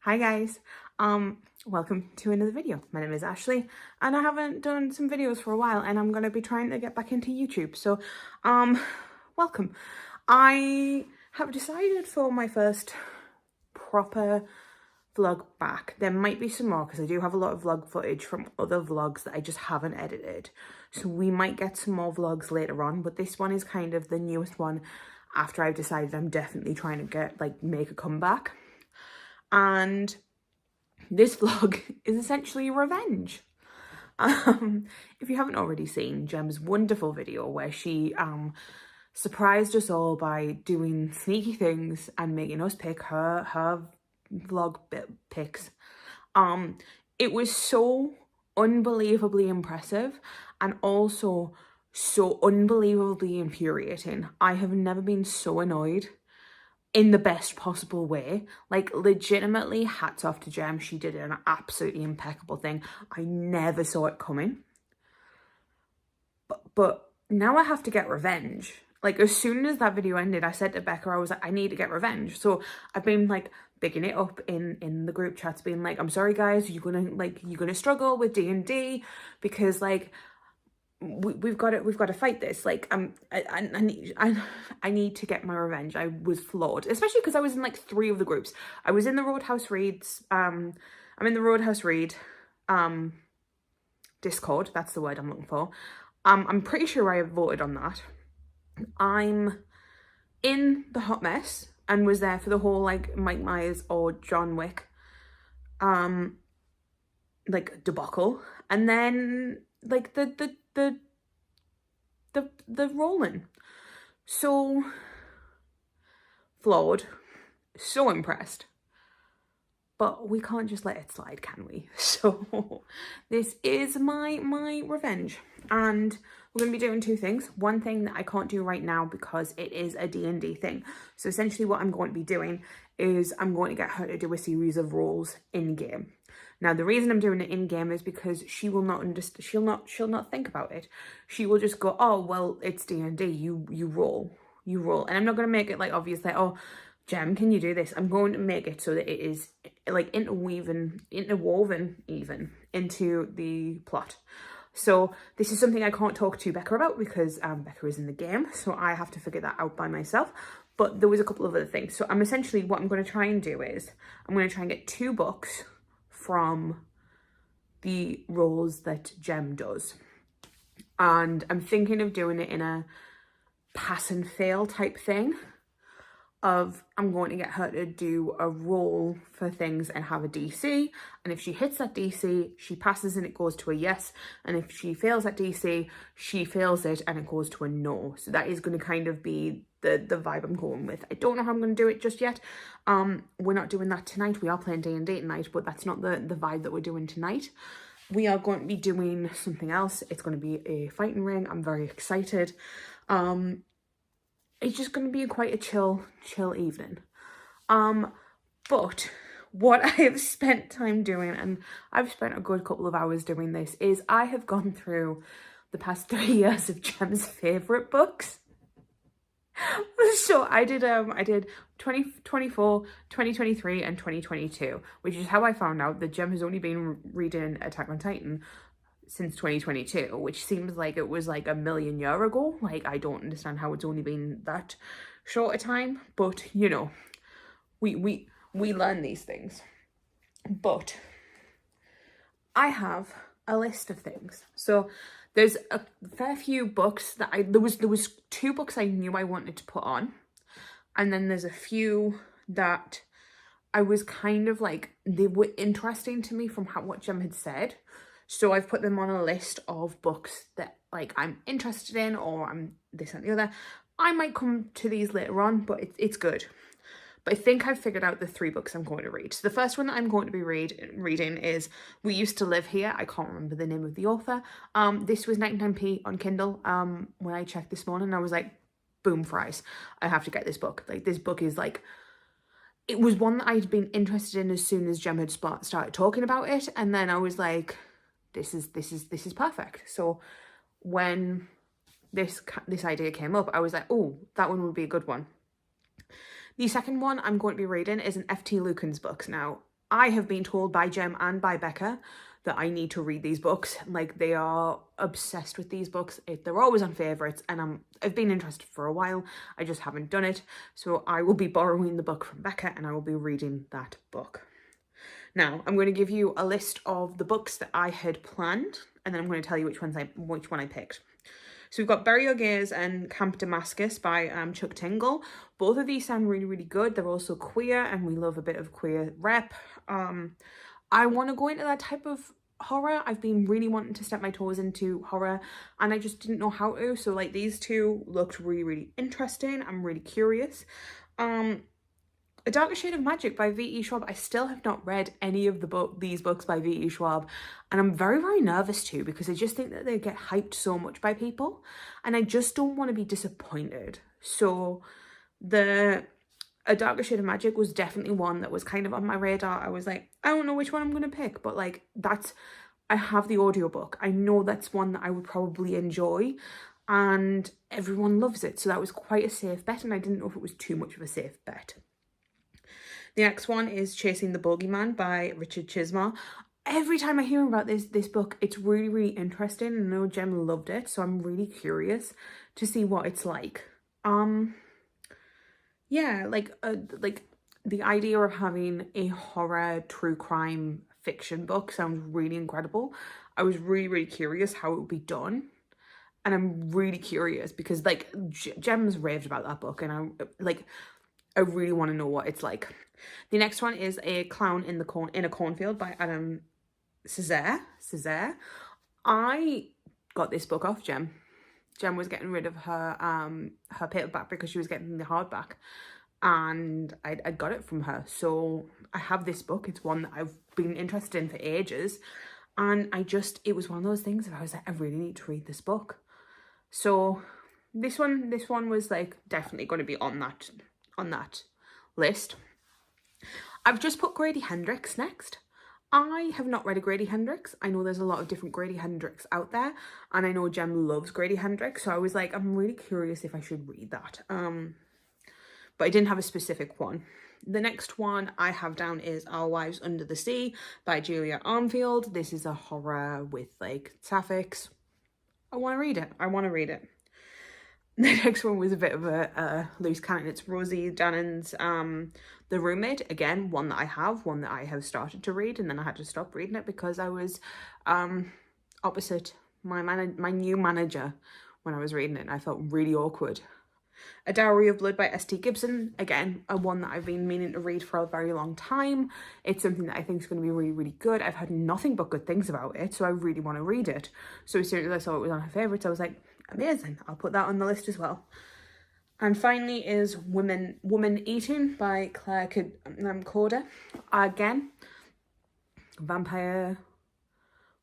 Hi guys, welcome to another video. My name is Ashley and I haven't done some videos for a while and I'm going to be trying to get back into YouTube. So, welcome. I have decided for my first proper vlog back. There might be some more because I do have a lot of vlog footage from other vlogs that I just haven't edited. So we might get some more vlogs later on, but this one is kind of the newest one after I've decided I'm definitely trying to make a comeback. And this vlog is essentially revenge. If you haven't already seen Gem's wonderful video where she surprised us all by doing sneaky things and making us pick her vlog picks, it was so unbelievably impressive and also so unbelievably infuriating. I have never been so annoyed in the best possible way. Like, legitimately, hats off to Gem. She did an absolutely impeccable thing. I never saw it coming. But now I have to get revenge. Like, as soon as that video ended, I said to Becca, I was like, I need to get revenge. So I've been like bigging it up in the group chats, being like, I'm sorry guys, you're gonna struggle with D&D because like we've got to fight this. Like, I need to get my revenge. I was flawed, especially because I was in like 3 of the groups. I was in the Roadhouse Reads. I'm in the Roadhouse Read Discord. That's the word I'm looking for. I'm pretty sure I voted on that. I'm in the Hot Mess and was there for the whole like Mike Myers or John Wick like debacle, and then like the rolling. So flawed, so impressed, but we can't just let it slide, can we? So this is my revenge, and we're going to be doing 2 things. One thing that I can't do right now because it is a D&D thing. So essentially what I'm going to be doing is I'm going to get her to do a series of rolls in game. Now, the reason I'm doing it in game is because she will not understand. She'll not think about it. She will just go, oh, well, it's D&D. You roll. And I'm not going to make it like obviously, oh, Gem, can you do this? I'm going to make it so that it is like interwoven even into the plot. So this is something I can't talk to Becca about because Becca is in the game. So I have to figure that out by myself. But there was a couple of other things. So I'm essentially, what I'm going to try and do is I'm going to try and get 2 books from the roles that Gem does. And I'm thinking of doing it in a pass and fail type thing of I'm going to get her to do a roll for things and have a DC. And if she hits that DC, she passes and it goes to a yes. And if she fails that DC, she fails it and it goes to a no. So that is going to kind of be the vibe I'm going with. I don't know how I'm going to do it just yet. We're not doing that tonight. We are playing D&D tonight, but that's not the vibe that we're doing tonight. We are going to be doing something else. It's going to be a fighting ring. I'm very excited. It's just going to be quite a chill evening. But what I have spent time doing, and I've spent a good couple of hours doing this, is I have gone through the past 3 years of Gem's favourite books. So I did 2024, 2023 and 2022, which is how I found out that Gem has only been reading Attack on Titan since 2022, which seems like it was like a million years ago. Like, I don't understand how it's only been that short a time, but you know, we learn these things. But I have a list of things. So there's a fair few books that there was 2 books I knew I wanted to put on, and then there's a few that I was kind of like, they were interesting to me from what Gem had said. So I've put them on a list of books that like I'm interested in, or I'm this and the other. I might come to these later on, but it's good. But I think I've figured out the 3 books I'm going to read. So the first one that I'm going to be reading is We Used to Live Here. I can't remember the name of the author. This was 99p on Kindle. When I checked this morning, I was like, boom, fries. I have to get this book. Like, this book is like, it was one that I'd been interested in as soon as Gem had started talking about it. And then I was like, this is perfect. So when this idea came up, I was like, oh, that one would be a good one. The second one I'm going to be reading is an F.T. Lukens book. Now, I have been told by Jem and by Becca that I need to read these books. Like, they are obsessed with these books. They're always on favourites, and I've been interested for a while. I just haven't done it. So I will be borrowing the book from Becca, and I will be reading that book. Now, I'm going to give you a list of the books that I had planned, and then I'm going to tell you which one I picked. So we've got Bury Your Gaze and Camp Damascus by Chuck Tingle. Both of these sound really, really good. They're also queer, and we love a bit of queer rep. I want to go into that type of horror. I've been really wanting to step my toes into horror, and I just didn't know how to. So like, these two looked really, really interesting. I'm really curious. A Darker Shade of Magic by V.E. Schwab. I still have not read any of these books by V.E. Schwab, and I'm very, very nervous too, because I just think that they get hyped so much by people, and I just don't want to be disappointed. So A Darker Shade of Magic was definitely one that was kind of on my radar. I was like, I don't know which one I'm going to pick, but like, I have the audiobook. I know that's one that I would probably enjoy, and everyone loves it. So that was quite a safe bet, and I didn't know if it was too much of a safe bet. The next one is Chasing the Bogeyman by Richard Chismar. Every time I hear about this book, it's really, really interesting. And I know Jem loved it, so I'm really curious to see what it's like. Yeah, like the idea of having a horror true crime fiction book sounds really incredible. I was really, really curious how it would be done. And I'm really curious because like Jem's raved about that book, and I really want to know what it's like. The next one is A Clown in a Cornfield by Adam Césaire. I got this book off Jem. Jem was getting rid of her paperback because she was getting the hardback, and I got it from her. So I have this book. It's one that I've been interested in for ages, and it was one of those things that I was like, I really need to read this book. So this one was like definitely going to be on that list. I've just put Grady Hendrix next. I have not read a Grady Hendrix. I know there's a lot of different Grady Hendrix out there, and I know Jem loves Grady Hendrix, so I was like, I'm really curious if I should read that. But I didn't have a specific one. The next one I have down is Our Wives Under the Sea by Julia Armfield. This is a horror with like sapphics. I want to read it. The next one was a bit of a loose cannon. It's Rosie Dannon's The Roommate. Again, one that I have started to read, and then I had to stop reading it because I was opposite my new manager when I was reading it, and I felt really awkward. A Dowry of Blood by S.T. Gibson. Again, one that I've been meaning to read for a very long time. It's something that I think is going to be really, really good. I've heard nothing but good things about it, so I really want to read it. So as soon as I saw it was on her favourites, I was like, amazing, I'll put that on the list as well. And finally is Woman Eating by Claire Corder. Again, vampire,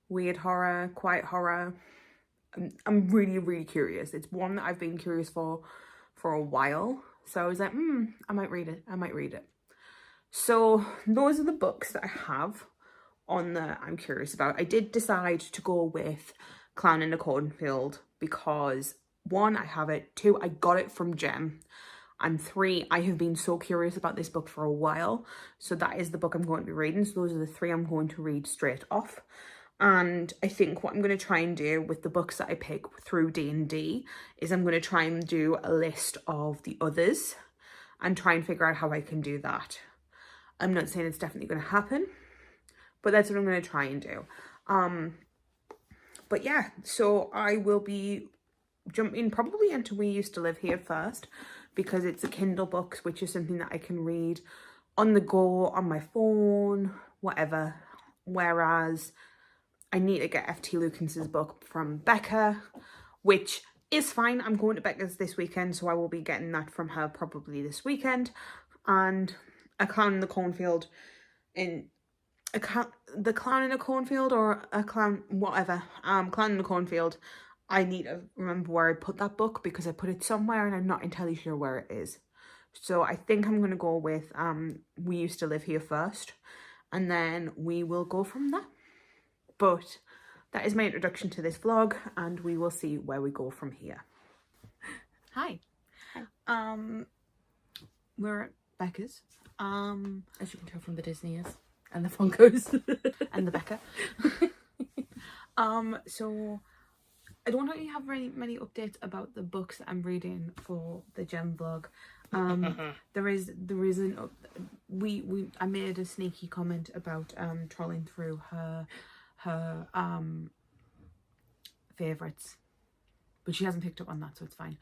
weird horror, quiet horror. I'm really, really curious. It's one that I've been curious for a while. So I was like, I might read it. So those are the books that I have on the I'm curious about. I did decide to go with Clown in a Cornfield because 1, I have it, 2, I got it from Jem, and 3, I have been so curious about this book for a while. So that is the book I'm going to be reading. So those are the 3 I'm going to read straight off. And I think what I'm going to try and do with the books that I pick through D&D is I'm going to try and do a list of the others and try and figure out how I can do that. I'm not saying it's definitely going to happen, but that's what I'm going to try and do. But yeah, so I will be jumping probably into We Used to Live Here first, because it's a Kindle book, which is something that I can read on the go, on my phone, whatever. Whereas I need to get F.T. Lucans's book from Becca, which is fine. I'm going to Becca's this weekend, so I will be getting that from her probably this weekend. And A Clown in the Cornfield, The Clown in a Cornfield, or a clown, whatever. Clown in the Cornfield. I need to remember where I put that book because I put it somewhere and I'm not entirely sure where it is. So I think I'm going to go with We Used to Live Here first, and then we will go from there. But that is my introduction to this vlog, and we will see where we go from here. Hi. We're at Becca's. As you can tell from the Disney's. And the Funkos. And the Becca. So I don't really have very many updates about the books that I'm reading for the Gem vlog. There is I made a sneaky comment about trolling through her favorites, but she hasn't picked up on that, so it's fine.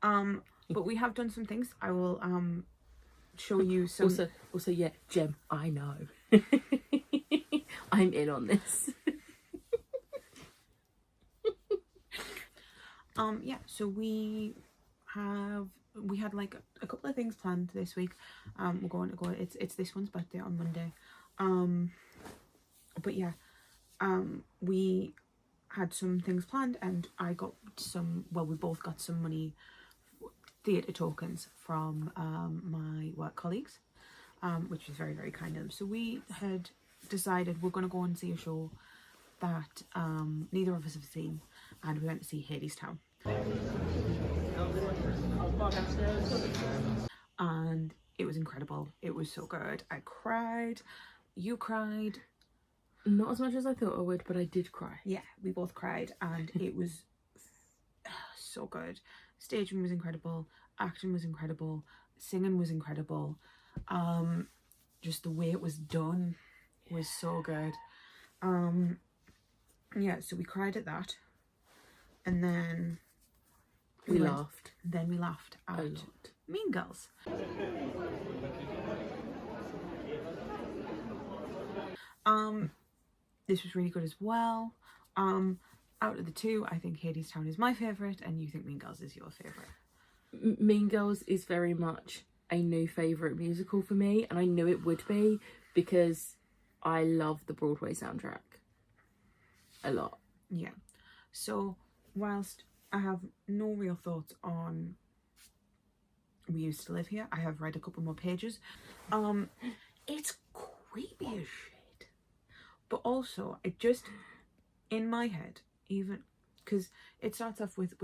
But we have done some things. I will show you some. Also, yeah, Gem, I know. I'm in on this. Yeah, so we had like a couple of things planned this week. We're going to go, it's this one's birthday on Monday. But yeah, we had some things planned, and I got some, well, we both got some money, theatre tokens from my work colleagues, which was very, very kind of them. So we had decided we're going to go and see a show that neither of us have seen, and we went to see Hadestown. And it was incredible. It was so good. I cried. You cried. Not as much as I thought I would, but I did cry. Yeah, we both cried, and it was so good. Staging was incredible. Acting was incredible. Singing was incredible. Just the way it was done was so good. Yeah, so we cried at that, and then we laughed. Then we laughed at a lot. Mean Girls. This was really good as well. Out of the two, I think Hadestown is my favourite, and you think Mean Girls is your favourite. Mean Girls is very much a new favourite musical for me, and I knew it would be because I love the Broadway soundtrack a lot. Yeah. So whilst I have no real thoughts on We Used to Live Here, I have read a couple more pages. It's creepy as shit. But also, it just, in my head, even, because it starts off with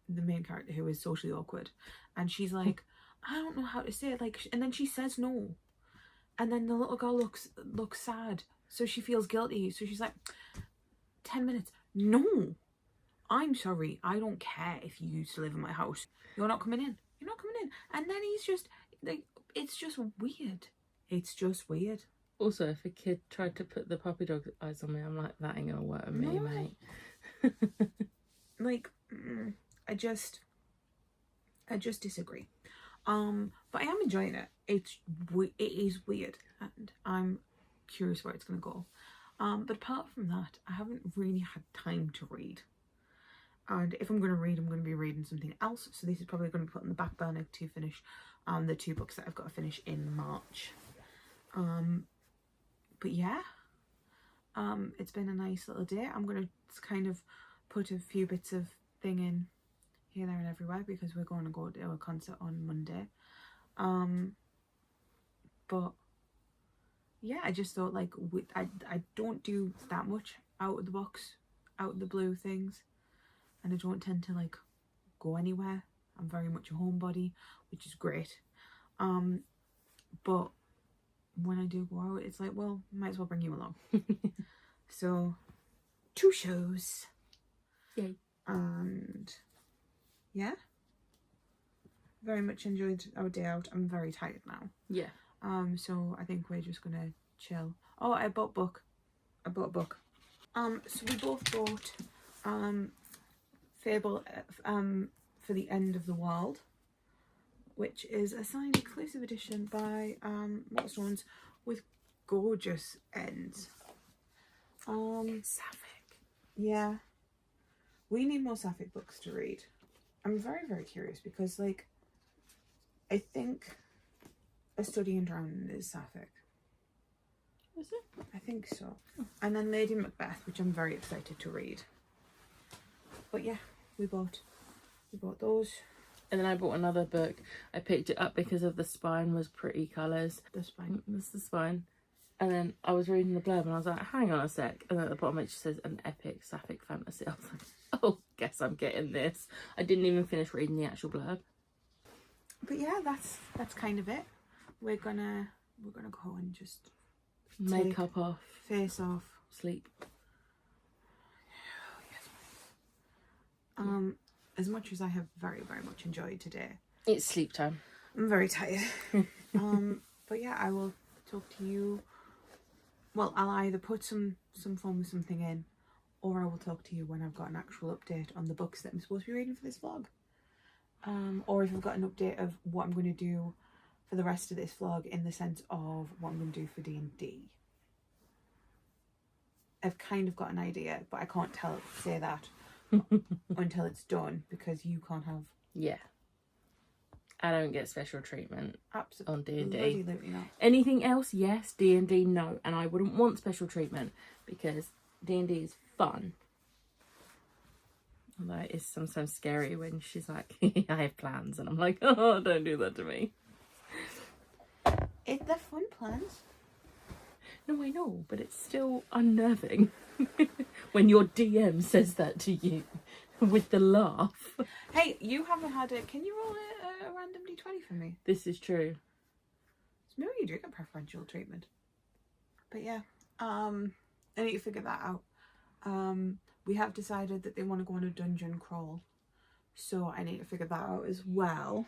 the main character who is socially awkward, and she's like, I don't know how to say it, like, and then she says no, and then the little girl looks sad, so she feels guilty, so she's like, 10 minutes, no, I'm sorry, I don't care if you used to live in my house, you're not coming in, and then he's just like, it's just weird. Also, if a kid tried to put the puppy dog eyes on me, I'm like, that ain't gonna work with me, mate. Like, I just disagree. But I am enjoying it. It is weird, and I'm curious where it's gonna go. But apart from that, I haven't really had time to read. And if I'm gonna read, I'm gonna be reading something else. So this is probably gonna be put on the back burner to finish the 2 books that I've got to finish in March. But yeah, it's been a nice little day. I'm gonna kind of put a few bits of thing in here, there and everywhere, because we're going to go to a concert on Monday. But yeah, I just thought, like, I don't do that much out of the box, out of the blue things, and I don't tend to like go anywhere. I'm very much a homebody, which is great. But when I do go out, it's like, well, might as well bring you along. So 2 shows. Yay. And yeah, very much enjoyed our day out. I'm very tired now. Yeah. So I think we're just gonna chill. Oh, I bought a book. So we both bought Fable for the End of the World, which is a signed exclusive edition by Waterstones with gorgeous ends. Sapphic. Yeah. We need more Sapphic books to read. I'm very, very curious because, like, I think A Study in Drowning is Sapphic. Is it? I think so. And then Lady Macbeth, which I'm very excited to read. But yeah, we bought those. And then I bought another book. I picked it up because of the spine was pretty colours. The spine. That's the spine. And then I was reading the blurb and I was like, hang on a sec. And then at the bottom it just says an epic sapphic fantasy. I was like, oh, guess I'm getting this. I didn't even finish reading the actual blurb. But yeah, that's kind of it. We're gonna go and just Makeup off. Face off. Sleep. As much as I have very, very much enjoyed today, It's sleep time. I'm very tired. But yeah, I will talk to you. Well, I'll either put some form of something in, or I will talk to you when I've got an actual update on the books that I'm supposed to be reading for this vlog. Or if I've got an update of what I'm going to do for the rest of this vlog, in the sense of what I'm going to do for D&D. I've kind of got an idea, but I can't say that until it's done, because you can't have. Yeah. I don't get special treatment on D&D. Absolutely not. Anything else? Yes. D&D, no. And I wouldn't want special treatment because D&D is fun. Although it is sometimes scary when she's like, I have plans. And I'm like, oh, don't do that to me. They're fun plans. No, I know, but it's still unnerving when your DM says that to you with the laugh. Hey, you haven't had it. Can you roll a random d20 for me? This is true. So maybe you do get preferential treatment. But yeah, I need to figure that out. We have decided that they want to go on a dungeon crawl, so I need to figure that out as well.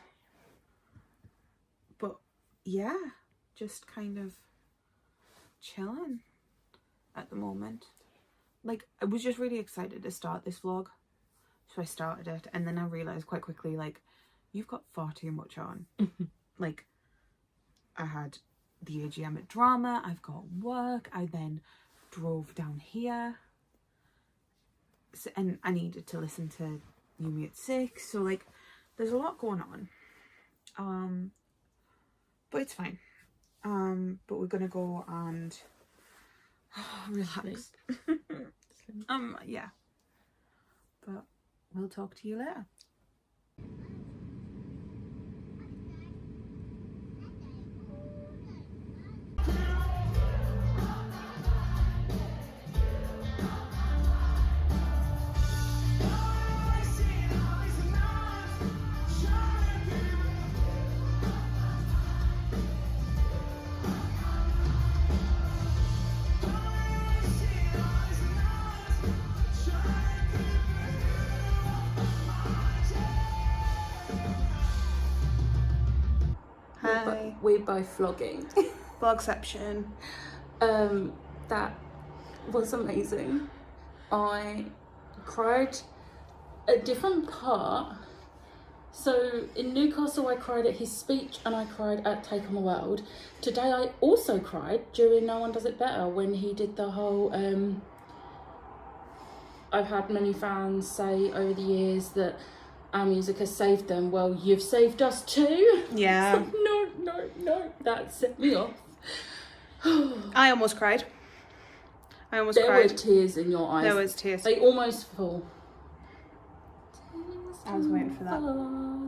But yeah, just kind of chilling at the moment. Like, I was just really excited to start this vlog, so I started it, and then I realized quite quickly, like, you've got far too much on. Like, I had the AGM at drama, I've got work, I then drove down here, so, and I needed to listen to Yumi at 6, so like, there's a lot going on. But it's fine. But we're gonna go and relax. Yeah. But we'll talk to you later. Hi. We're both vlogging. Vlogception. That was amazing. I cried a different part. So in Newcastle I cried at his speech and I cried at Take on the World. Today I also cried during No One Does It Better when he did the whole I've had many fans say over the years that our music has saved them. Well, you've saved us too. Yeah. No, that set me off. I almost cried. There were tears in your eyes. There was tears. They almost fall. I was waiting for that.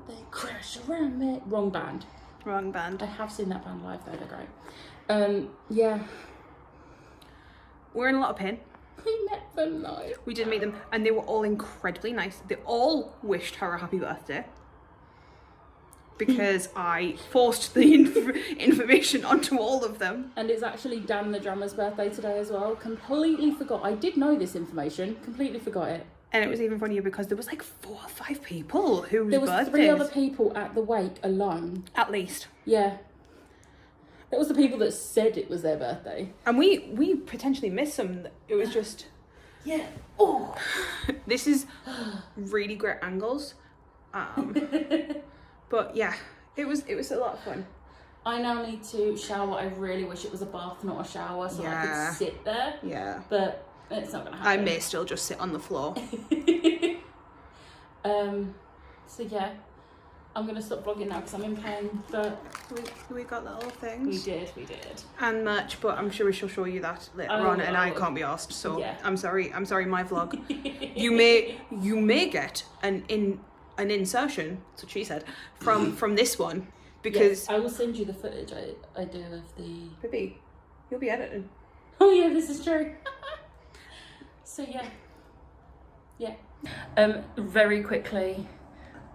They crash around me. Wrong band. Wrong band. I have seen that band live though, they're great. Yeah. We're in a lot of pain. We met them though. We did meet them, and they were all incredibly nice. They all wished her a happy birthday, because I forced the information onto all of them. And it's actually Dan the drummer's birthday today as well. Completely forgot. I did know this information. Completely forgot it. And it was even funnier because there was like 4 or 5 people whose There was birthdays. 3 other people at the wake alone. At least. Yeah. That was the people that said it was their birthday. And we potentially missed some. It was just... Yeah. Oh. This is really great angles. But yeah, it was a lot of fun. I now need to shower. I really wish it was a bath, not a shower, so I could sit there. Yeah. But it's not going to I happen. may still just sit on the floor. So yeah, I'm going to stop vlogging now because I'm in pain, but... We got little things. We did. And merch, but I'm sure we shall show you that later on, and I can't be asked, so yeah. I'm sorry, my vlog. you may get an insertion, that's what she said, from this one, because... Yes, I will send you the footage I do of the... Baby, you'll be editing. Oh yeah, this is true. So yeah. Very quickly,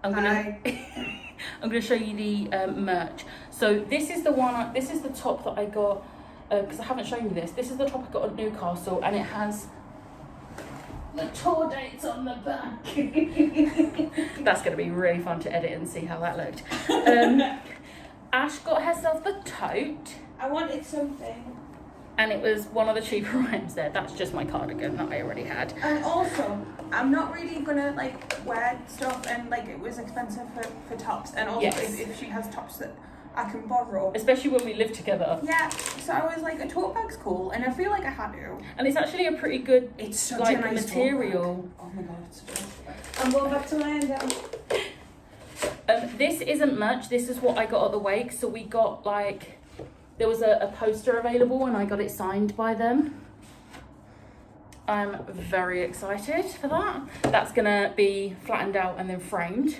I'm gonna show you the merch. So this is the one. This is the top that I got because I haven't shown you this. This is the top I got at Newcastle, and it has the tour dates on the back. That's going to be really fun to edit and see how that looked. Ash got herself the tote. I wanted something. And it was one of the cheaper items there. That's just my cardigan that I already had. And also, I'm not really gonna like wear stuff, and like it was expensive for tops. And also, Yes. if she has tops that I can borrow. Especially when we live together. Yeah, so I was like, a tote bag's cool, and I feel like I had to. And it's actually a pretty good, It's such like, a nice material. Oh my god, it's such a nice tote bag. I'm going back to London. This isn't much. This is what I got at the wake. So we got like, there was a poster available and I got it signed by them. I'm very excited for that. That's gonna be flattened out and then framed.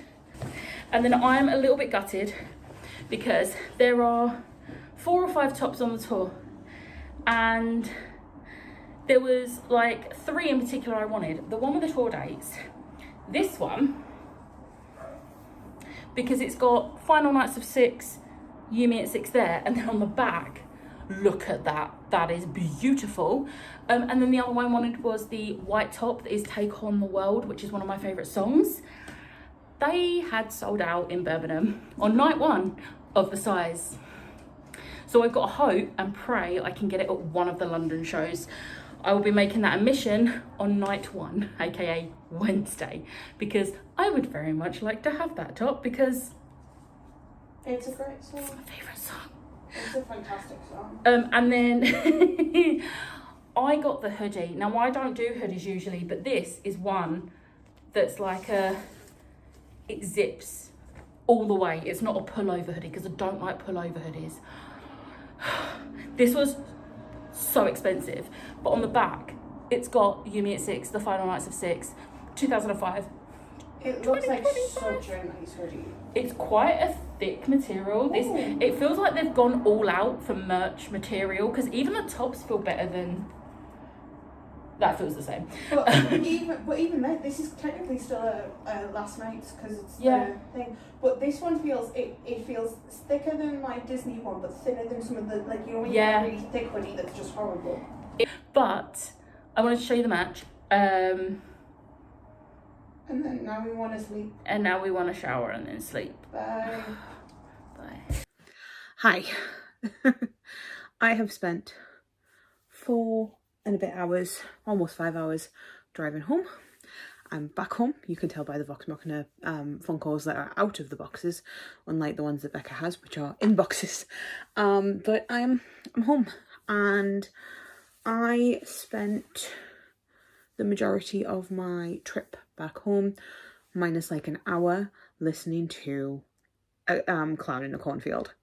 And then I'm a little bit gutted because there are 4 or 5 tops on the tour, and there was like 3 in particular I wanted. The one with the tour dates, this one, because it's got Final Nights of 6, You Me at 6 there, and then on the back, look at that, that is beautiful. And then the other one I wanted was the white top that is Take On the World, which is one of my favourite songs. They had sold out in Birmingham on night 1 of the size. So I've got to hope and pray I can get it at one of the London shows. I will be making that a mission on night 1, aka Wednesday, because I would very much like to have that top, because It's a great song. it's my favourite song. It's a fantastic song. And then I got the hoodie. Now I don't do hoodies usually, but this is one that's like it zips all the way. It's not a pullover hoodie because I don't like pullover hoodies. This was so expensive, but on the back it's got You Me at 6, The Final Nights of 6, 2005. It looks like such a nice hoodie. It's quite a thick material. This, it feels like they've gone all out for merch material, because even the tops feel better than that. Feels the same. But even then, this is technically still a last night's, because it's Yeah. the thing. But this one feels it feels thicker than my Disney one, but thinner than some of the, like, you know when you Yeah. have a really thick hoodie that's just horrible. But I wanted to show you the match. And then now we want to sleep. And now we want to shower and then sleep. Bye. Bye. Hi. I have spent 4 and a bit hours, almost 5 hours, driving home. I'm back home. You can tell by the Vox Machina phone calls that are out of the boxes, unlike the ones that Becca has, which are in boxes. But I'm home, and I spent the majority of my trip back home, minus like an hour, listening to Clown in a Cornfield.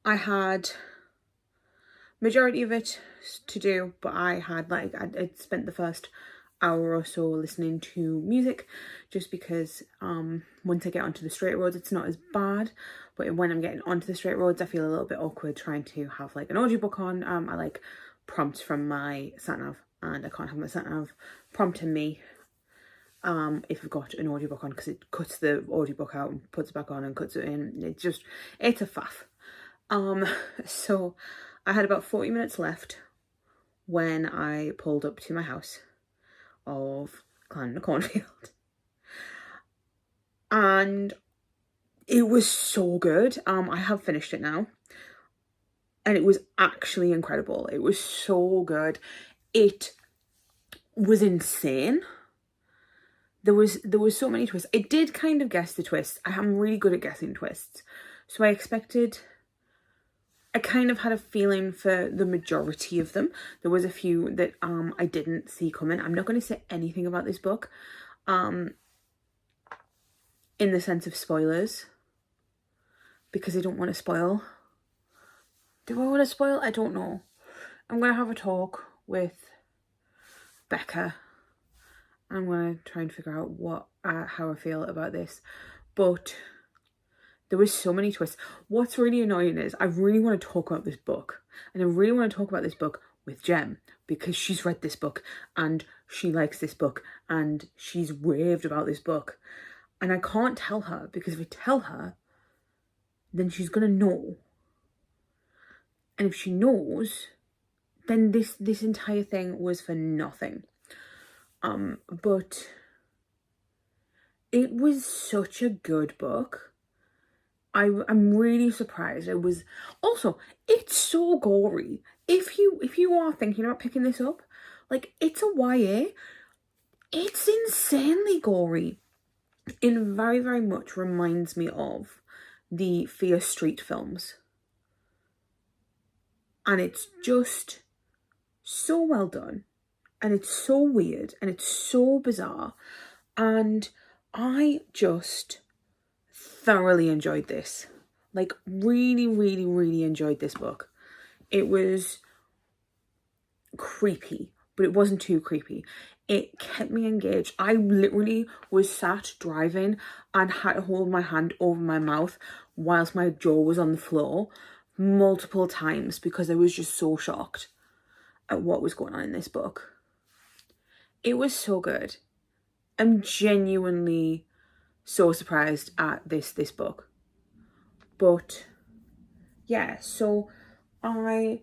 I had majority of it to do, but I had like I'd spent the first hour or so listening to music, just because once I get onto the straight roads it's not as bad, but when I'm getting onto the straight roads I feel a little bit awkward trying to have like an audiobook on. I like prompts from my sat nav, and I can't have my sat nav prompting me if I've got an audiobook on, because it cuts the audiobook out and puts it back on and cuts it in. It's a faff. So I had about 40 minutes left when I pulled up to my house of Clown in a Cornfield, and it was so good. I have finished it now, and it was actually incredible. It was so good. It was insane. There was so many twists. I did kind of guess the twists. I am really good at guessing twists, so I kind of had a feeling for the majority of them. There was a few that I didn't see coming. I'm not going to say anything about this book in the sense of spoilers, because I don't want to spoil. Do I want to spoil? I don't know. I'm going to have a talk with Becca. I'm going to try and figure out how I feel about this. But there was so many twists. What's really annoying is I really want to talk about this book. And I really want to talk about this book with Jem, because she's read this book and she likes this book and she's raved about this book. And I can't tell her, because if I tell her, then she's going to know. And if she knows, then this entire thing was for nothing. But it was such a good book. I'm really surprised. It was also, it's so gory. If you are thinking about picking this up, like, it's a YA. It's insanely gory. It very, very much reminds me of the Fear Street films. And it's just so well done. And it's so weird. And it's so bizarre. And I just thoroughly enjoyed this. Like, really, really, really enjoyed this book. It was creepy, but it wasn't too creepy. It kept me engaged. I literally was sat driving and had to hold my hand over my mouth whilst my jaw was on the floor multiple times because I was just so shocked at what was going on in this book. It was so good. I'm genuinely so surprised at this book. But yeah, so I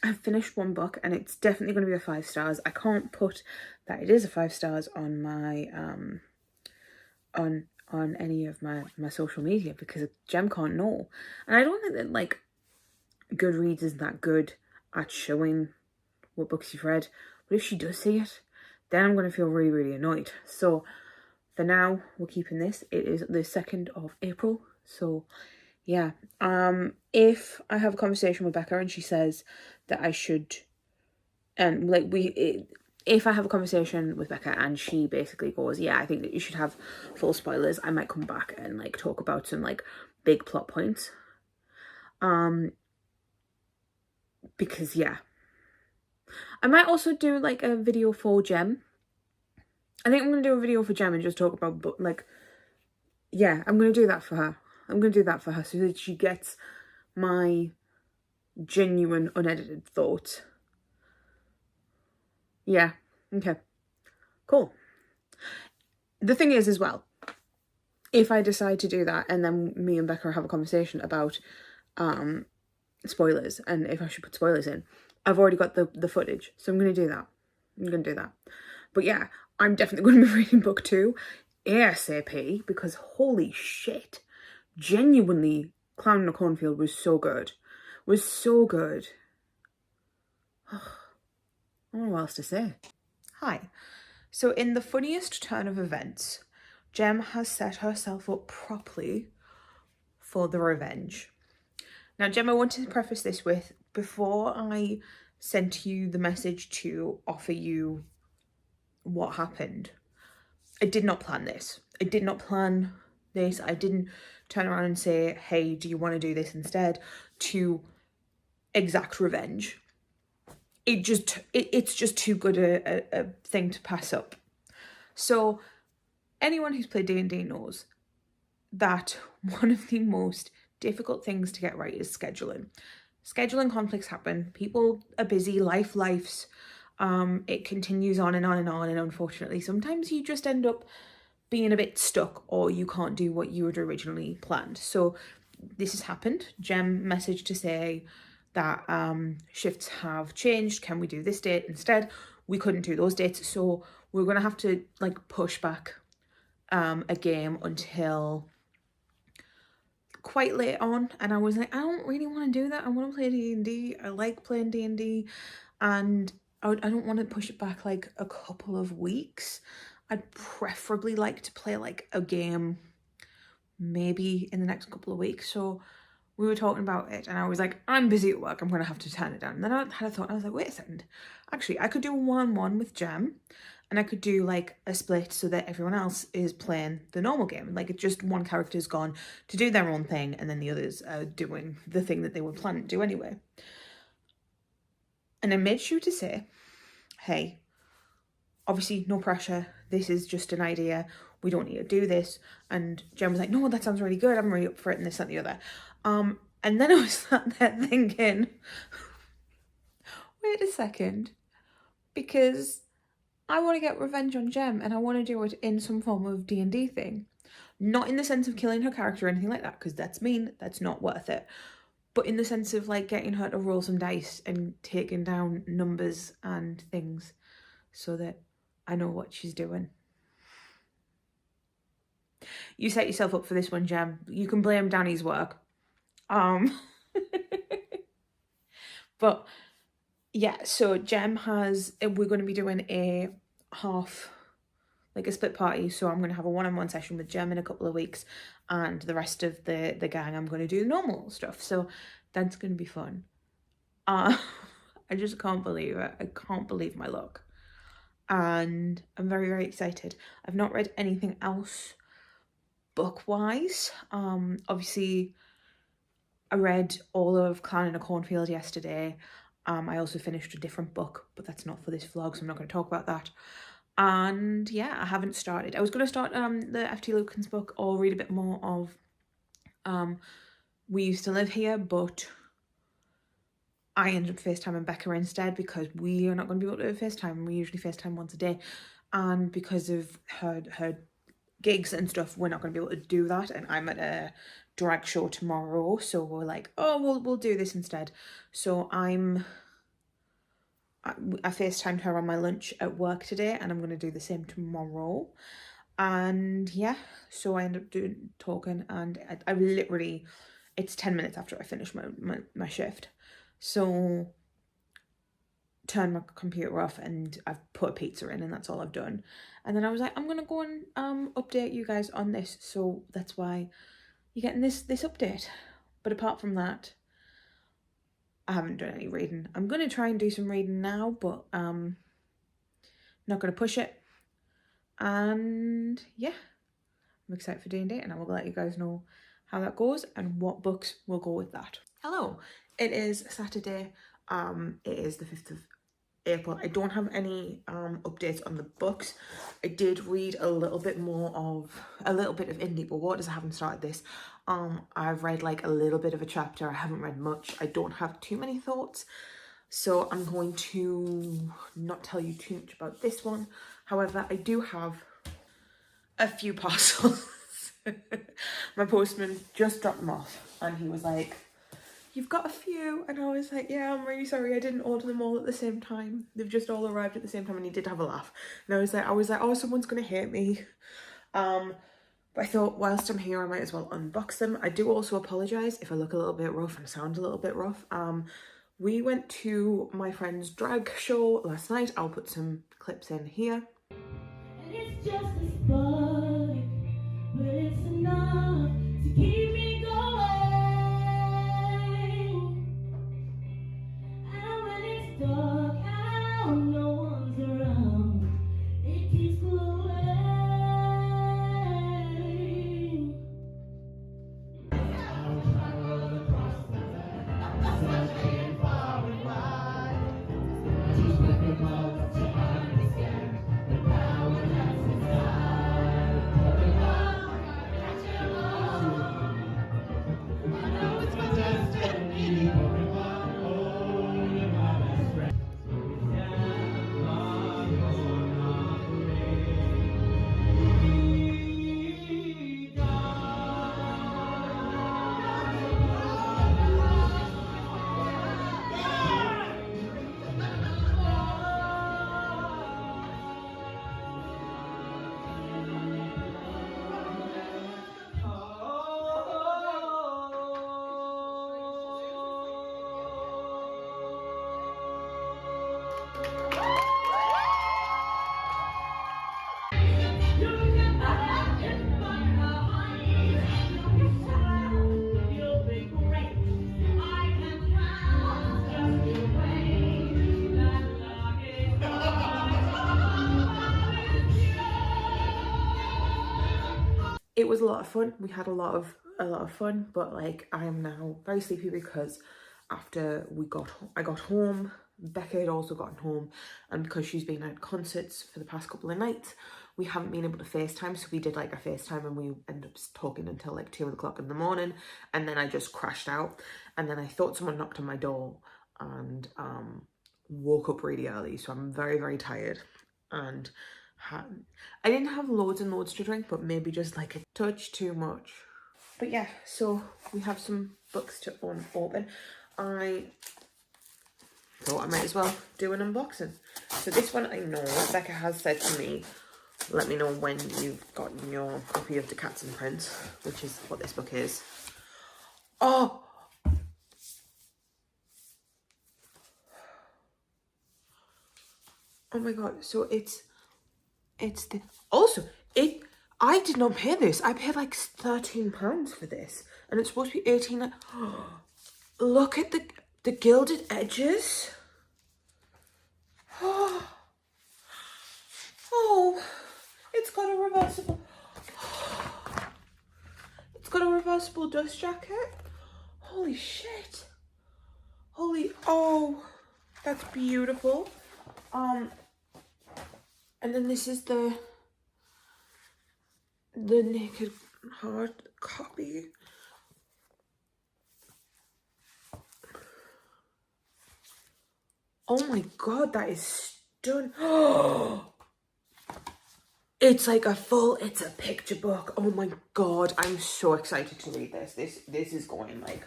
have finished one book and it's definitely going to be a 5 stars. I can't put that it is a 5 stars on my on any of my social media because Jem can't know. And I don't think that, like, Goodreads is that good at showing what books you've read. But if she does see it, then I'm going to feel really, really annoyed. So for now, we're keeping this. It is the 2nd of April. So yeah. If I have a conversation with Becca and she says that I should, and like if I have a conversation with Becca and she basically goes, yeah, I think that you should have full spoilers, I might come back and like talk about some like big plot points. Because yeah, I might also do like a video for Jem. I think I'm going to do a video for Jem and just talk about, but like, yeah, I'm going to do that for her. I'm going to do that for her so that she gets my genuine unedited thoughts. Yeah, okay, cool. The thing is as well, if I decide to do that and then me and Becca have a conversation about spoilers and if I should put spoilers in, I've already got the footage, so I'm going to do that. I'm going to do that. But yeah, I'm definitely going to be reading book 2 ASAP because holy shit, genuinely, Clown in a Cornfield was so good. Was so good. I don't know what else to say. Hi. So in the funniest turn of events, Jem has set herself up properly for the revenge. Now, Jem, I wanted to preface this with, before I sent you the message to offer you what happened, I did not plan this. I did not plan this. I didn't turn around and say, hey, do you want to do this instead, to exact revenge. It's just too good a thing to pass up. So anyone who's played D&D knows that one of the most difficult things to get right is scheduling. Scheduling conflicts happen. People are busy, lives. It continues on and on and on, and unfortunately sometimes you just end up being a bit stuck or you can't do what you had originally planned. So this has happened. Jem messaged to say that shifts have changed. Can we do this date instead? We couldn't do those dates, so we're gonna have to like push back a game until quite late on. And I was like, I don't really want to do that. I want to play D&D. I like playing D&D, and I don't want to push it back like a couple of weeks. I'd preferably like to play like a game maybe in the next couple of weeks. So we were talking about it and I was like, I'm busy at work, I'm going to have to turn it down. And then I had a thought, I was like, wait a second. Actually, I could do a one-on-one with Jem and I could do like a split so that everyone else is playing the normal game. Like, it's just one character's gone to do their own thing and then the others are doing the thing that they were planning to do anyway. And I made sure to say, hey, obviously no pressure. This is just an idea. We don't need to do this. And Jem was like, no, that sounds really good. I'm really up for it and this, that, and the other. And then I was sat there thinking, wait a second, because I want to get revenge on Jem and I want to do it in some form of D&D thing. Not in the sense of killing her character or anything like that, because that's mean, that's not worth it. but in the sense of like getting her to roll some dice and taking down numbers and things so that I know what she's doing. You set yourself up for this one, Jem. You can blame Danny's work. But yeah, so Jem we're going to be doing a split party. So I'm going to have a one-on-one session with Jem in a couple of weeks, and the rest of the gang, I'm going to do the normal stuff. So that's going to be fun. I just can't believe it. I can't believe my luck. And I'm very, very excited. I've not read anything else book-wise. Obviously, I read all of Clan in a Cornfield yesterday. I also finished a different book, but that's not for this vlog, so I'm not going to talk about that. And yeah, I haven't started. I was going to start the F.T. Lukens book or read a bit more of We Used to Live Here, but I ended up FaceTiming Becca instead because we are not going to be able to FaceTime. We usually FaceTime once a day, and because of her gigs and stuff, we're not going to be able to do that, and I'm at a drag show tomorrow, so we're like, oh, we'll do this instead. So I FaceTimed her on my lunch at work today, and I'm going to do the same tomorrow. And yeah, so I end up talking, and I literally, it's 10 minutes after I finish my shift, so turn my computer off and I've put a pizza in, and that's all I've done. And then I was like, I'm gonna go and update you guys on this, so that's why you're getting this update. But apart from that, I haven't done any reading. I'm gonna try and do some reading now, but not gonna push it. And yeah, I'm excited for D&D, and I will let you guys know how that goes and what books will go with that. Hello, it is Saturday. It is the 5th of April. I don't have any updates on the books. I did read a little bit of In Deeper Waters. I haven't started this. I've read like a little bit of a chapter. I haven't read much. I don't have too many thoughts, so I'm going to not tell you too much about this one. However, I do have a few parcels. My postman just dropped them off, and he was like, "You've got a few," and I was like, "Yeah, I'm really sorry, I didn't order them all at the same time. They've just all arrived at the same time." And he did have a laugh, and I was like, "Oh, someone's gonna hate me." But I thought, whilst I'm here, I might as well unbox them. I do also apologise if I look a little bit rough and sound a little bit rough. We went to my friend's drag show last night. I'll put some clips in here. And it's just a spark, but it's enough to keep me going. And when it's dark out, no one's around, it keeps glowing. It was a lot of fun. We had a lot of fun, but like I am now very sleepy because after I got home, Becca had also gotten home, and because she's been at concerts for the past couple of nights, we haven't been able to FaceTime. So we did like a FaceTime, and we ended up talking until like 2 o'clock in the morning, and then I just crashed out, and then I thought someone knocked on my door, and woke up really early, so I'm very, very tired. And I didn't have loads and loads to drink, but maybe just like a touch too much. But yeah, so we have some books to open. I thought I might as well do an unboxing. So this one, I know Becca has said to me, let me know when you've gotten your copy of The Cats and Prince, which is what this book is. Oh! Oh my god, so it's the, also, I did not pay this. I paid like £13 for this, and it's supposed to be 18. Look at the gilded edges. Oh, it's got a reversible. It's got a reversible dust jacket. Holy shit. Oh, that's beautiful. And then this is the naked hard copy. Oh my god, that is stunning. It's like it's a picture book. Oh my god, I'm so excited to read this. This is going like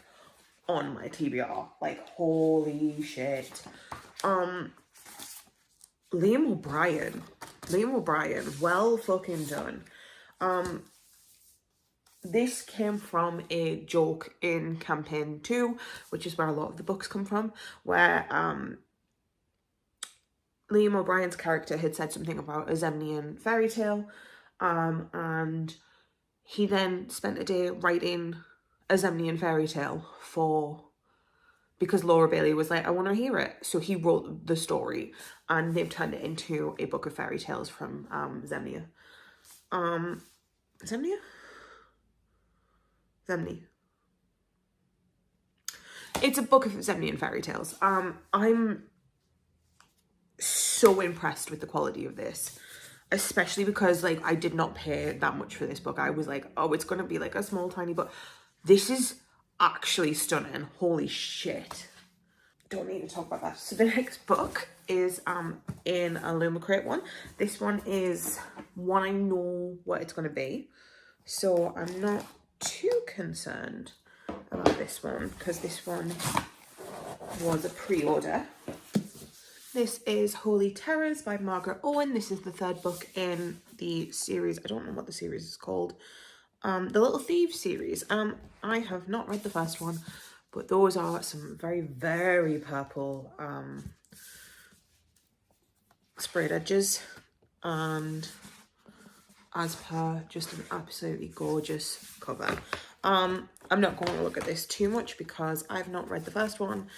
on my TBR. Like, holy shit. Liam O'Brien, well fucking done. This came from a joke in campaign 2, which is where a lot of the books come from, where Liam O'Brien's character had said something about a Zemnian fairy tale, and he then spent a day writing a Zemnian fairy tale because Laura Bailey was like, I want to hear it. So he wrote the story, and they've turned it into a book of fairy tales from Zemnia. Zemnia? Zemni. It's a book of Zemnian fairy tales. I'm so impressed with the quality of this, especially because like I did not pay that much for this book. I was like, oh, it's gonna be like a small tiny book. This is actually stunning. Holy shit. Don't need to talk about that. So the next book is in a Lumacrate one. This one is one I know what it's gonna be, so I'm not too concerned about this one because this one was a pre-order. This is Holy Terrors by Margaret Owen. This is the third book in the series. I don't know what the series is called. The Little Thieves series. I have not read the first one, but those are some very, very purple sprayed edges. And as per, just an absolutely gorgeous cover. I'm not going to look at this too much because I've not read the first one.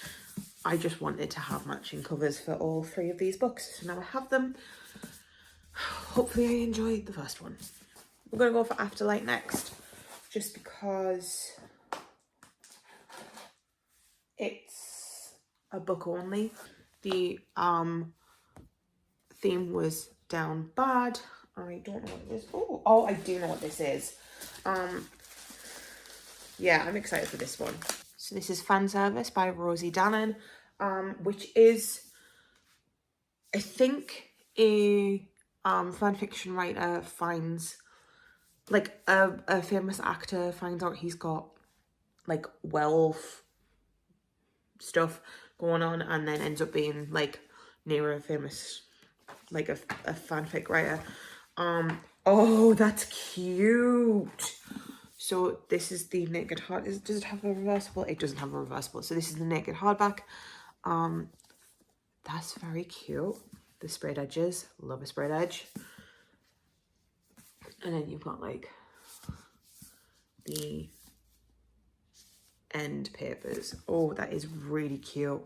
I just wanted to have matching covers for all 3 of these books. So now I have them. Hopefully I enjoyed the first one. We're going to go for Afterlight next, just because it's a book only. The theme was down bad. I don't know what it is. Oh, I do know what this is. Yeah, I'm excited for this one. So this is Fan Service by Rosie Dannon, which is, I think, a fan fiction writer finds, like, a famous actor finds out he's got, like, wealth stuff going on, and then ends up being, like, near a famous, like, a fanfic writer. Oh, that's cute. So this is the naked hard. Does it have a reversible? It doesn't have a reversible. So this is the naked hardback. That's very cute. The sprayed edges. Love a sprayed edge. And then you've got like the end papers. Oh, that is really cute.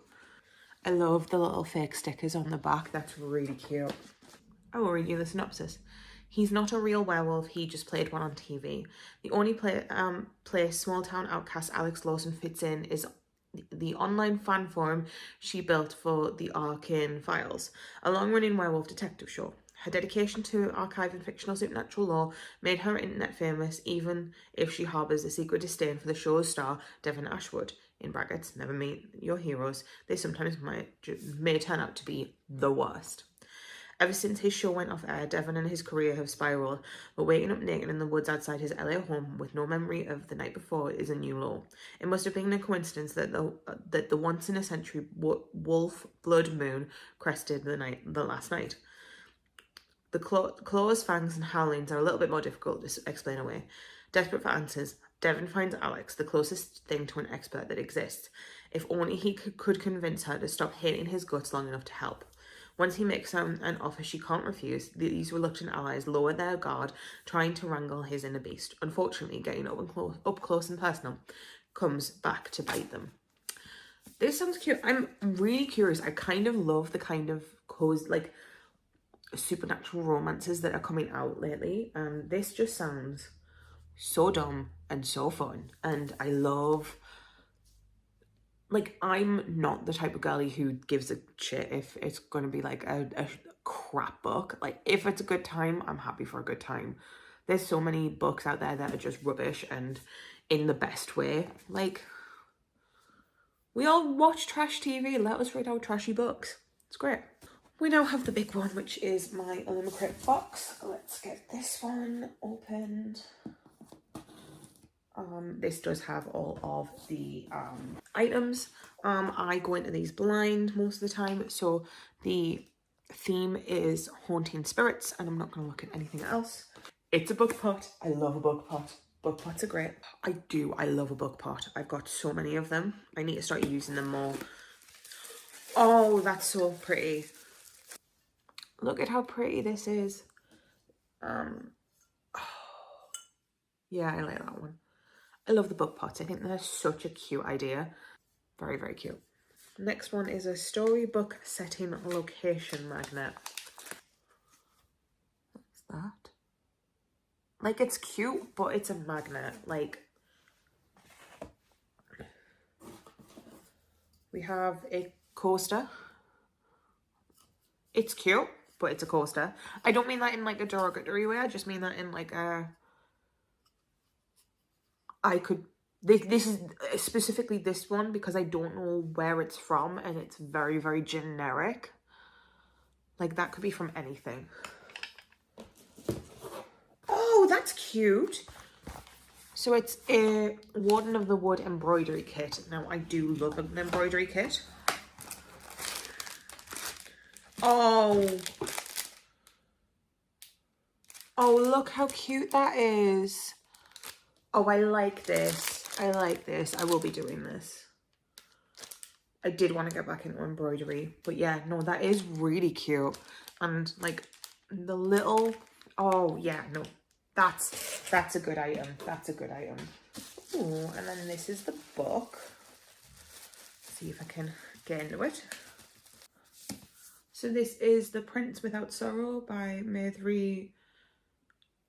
I love the little fake stickers on the back. That's really cute. I will read you the synopsis. He's not a real werewolf, he just played one on TV. The only place small-town outcast Alex Lawson fits in is the online fan forum she built for the Arcane Files, a long-running werewolf detective show. Her dedication to archiving fictional supernatural lore made her internet famous, even if she harbours a secret disdain for the show's star, Devon Ashwood. In brackets, never meet your heroes. They sometimes may turn out to be the worst. Ever since his show went off air, Devon and his career have spiraled, but waking up naked in the woods outside his LA home with no memory of the night before is a new low. It must have been a coincidence that the once-in-a-century wolf blood moon crested the last night. The claws, fangs, and howlings are a little bit more difficult to explain away. Desperate for answers, Devon finds Alex, the closest thing to an expert that exists. If only he could convince her to stop hating his guts long enough to help. Once he makes her an offer she can't refuse, these reluctant allies lower their guard, trying to wrangle his inner beast. Unfortunately, getting up close and personal comes back to bite them. This sounds cute. I'm really curious. I kind of love the kind of cozy, like, supernatural romances that are coming out lately. This just sounds so dumb and so fun. And I love... Like, I'm not the type of girly who gives a shit if it's going to be, like, a crap book. Like, if it's a good time, I'm happy for a good time. There's so many books out there that are just rubbish and in the best way. Like, we all watch trash TV. Let us read our trashy books. It's great. We now have the big one, which is my Illumicrate box. Let's get this one opened. This does have all of the items. I go into these blind most of the time, so the theme is haunting spirits, and I'm not going to look at anything else. It's a book pot. I love a book pot. Book pots are great. I love a book pot. I've got so many of them. I need to start using them more. Oh, that's so pretty. Look at how pretty this is. Yeah, I like that one. I love the book pots. I think they're such a cute idea. Very, very cute. Next one is a storybook setting location magnet. What's that? Like, it's cute, but it's a magnet. Like, we have a coaster. It's cute, but it's a coaster. I don't mean that in, like, a derogatory way. I just mean that in, like, a... This is specifically this one because I don't know where it's from and it's very, very generic. Like, that could be from anything. Oh, that's cute. So it's a Warden of the Wood embroidery kit. Now, I do love an embroidery kit. Oh. Oh, look how cute that is. Oh, I like this. I like this. I will be doing this. I did want to get back into embroidery. But yeah, no, that is really cute. And like the little... Oh, yeah, no. That's a good item. That's a good item. Ooh, and then this is the book. Let's see if I can get into it. So this is The Prince Without Sorrow by Maithri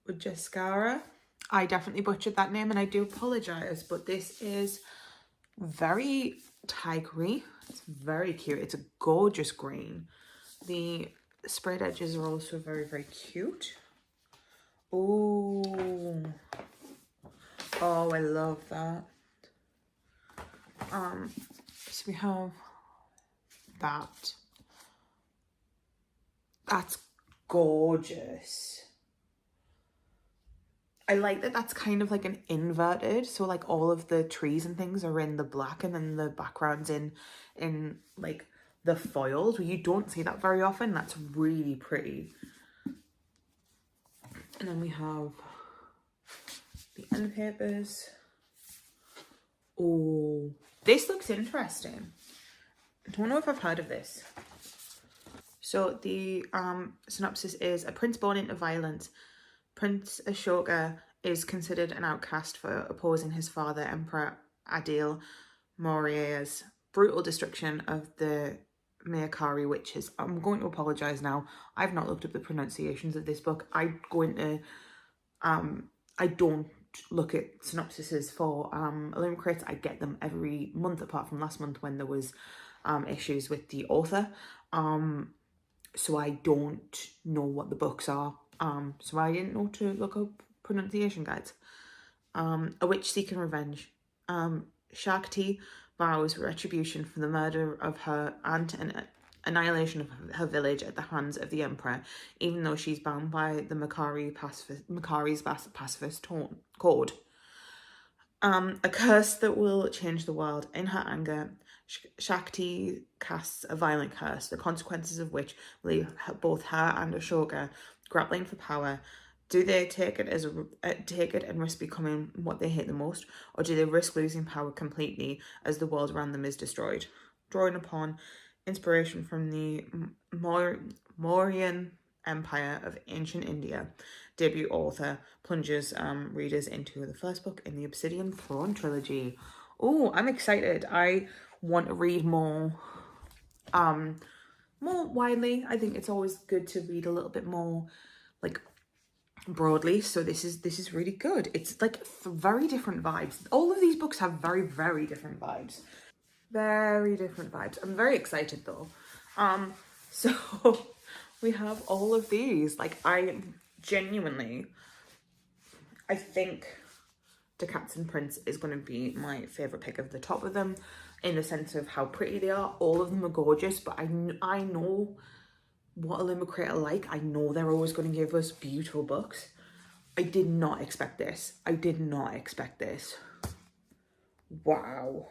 Ujaskara. I definitely butchered that name and I do apologise, but this is very tigery. It's very cute. It's a gorgeous green. The sprayed edges are also very, very cute. Oh, oh, I love that. So we have that. That's gorgeous. I like that that's kind of like an inverted, so like all of the trees and things are in the black and then the background's in like the foils. You don't see that very often. That's really pretty. And then we have the end papers. Oh, this looks interesting. I don't know if I've heard of this. So the synopsis is: a prince born into violence, Prince Ashoka is considered an outcast for opposing his father, Emperor Adil Maurya's brutal destruction of the Mayakari witches. I'm going to apologise now. I've not looked up the pronunciations of this book. I don't look at synopsises for Illumicrates. I get them every month apart from last month when there was issues with the author. So I don't know what the books are. So I didn't know to look up pronunciation guides. A witch seeking revenge. Shakti vows retribution for the murder of her aunt and annihilation of her village at the hands of the Emperor, even though she's bound by the Makari's pacifist code. A curse that will change the world. In her anger, Shakti casts a violent curse, the consequences of which leave both her and Ashoka grappling for power. Do they take it and risk becoming what they hate the most, or do they risk losing power completely as the world around them is destroyed? Drawing upon inspiration from the Mauryan Empire of ancient India, debut author plunges readers into the first book in the Obsidian Throne trilogy. Oh, I'm excited. I want to read more widely. I think it's always good to read a little bit more like broadly, so this is really good. It's like very different vibes. All of these books have very, very different vibes. Very different vibes. I'm very excited though. So we have all of these. Like, I genuinely, I think The Cats and Prince is going to be my favourite pick of the top of them, in the sense of how pretty they are. All of them are gorgeous, but I know what Illumicrate are like. I know they're always going to give us beautiful books. I did not expect this. I did not expect this. Wow.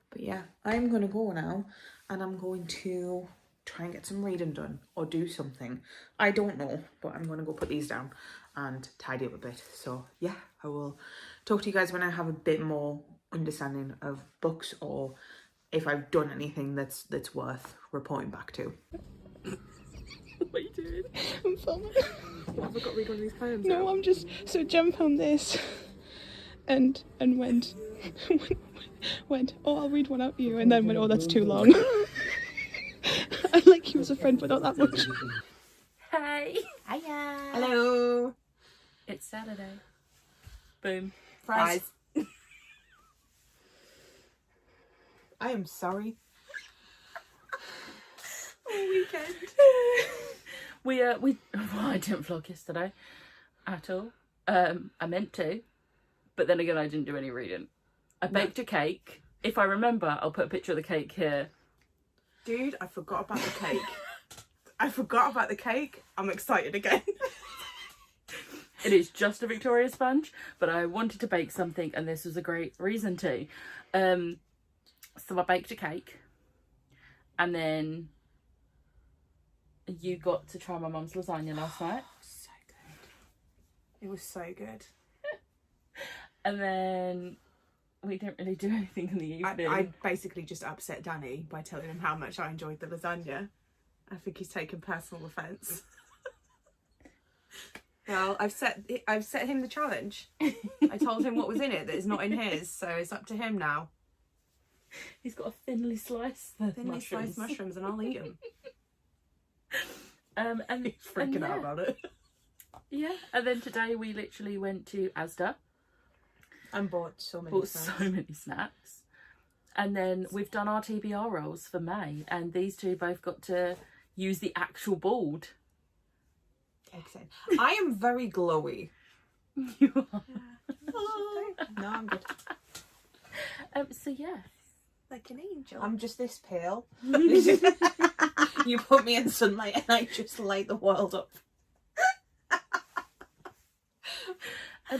But yeah, I'm going to go now, and I'm going to try and get some reading done or do something. I don't know, but I'm going to go put these down and tidy up a bit. So yeah, I will talk to you guys when I have a bit more understanding of books, or if I've done anything that's worth reporting back to. What are you doing? I'm filming. What, have I got to read one of these poems? No, now? I'm just so Jem found this and went, oh, I'll read one out to you, and then went, oh, that's too long. I like you as a friend, but not that much. Hey. Hiya. Hello. It's Saturday. Boom. Fries. I am sorry. All weekend. Well, I didn't vlog yesterday at all. I meant to, but then again, I didn't do any reading. I baked a cake. If I remember, I'll put a picture of the cake here. Dude, I forgot about the cake. I forgot about the cake. I'm excited again. It is just a Victoria sponge, but I wanted to bake something, and this was a great reason to. So I baked a cake, and then you got to try my mum's lasagna last night. So good. It was so good. And then we didn't really do anything in the evening. I basically just upset Danny by telling him how much I enjoyed the lasagna. I think he's taken personal offence. Well, I've set him the challenge. I told him what was in it that is not in his, so it's up to him now. He's got a thinly sliced Sliced mushrooms, and I'll eat them. And He's freaking out about it. Yeah, and then today we literally went to Asda. And bought so many Bought snacks. so many snacks. And then we've done our TBR rolls for May, and these two both got to use the actual board. Excellent. I am very glowy. You are. No, I'm good. So yeah. Like an angel. I'm just this pale. You put me in sunlight and I just light the world up.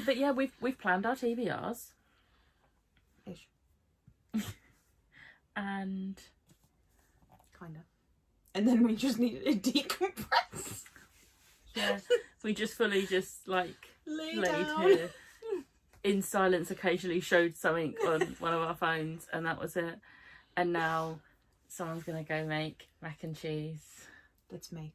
But yeah, we've planned our TBRs. Ish. And Kinda. And then we just needed to decompress. yeah, we just fully just like Lay laid down. here in silence, occasionally showed something on one of our phones, and that was it. And now someone's gonna go make mac and cheese. That's me.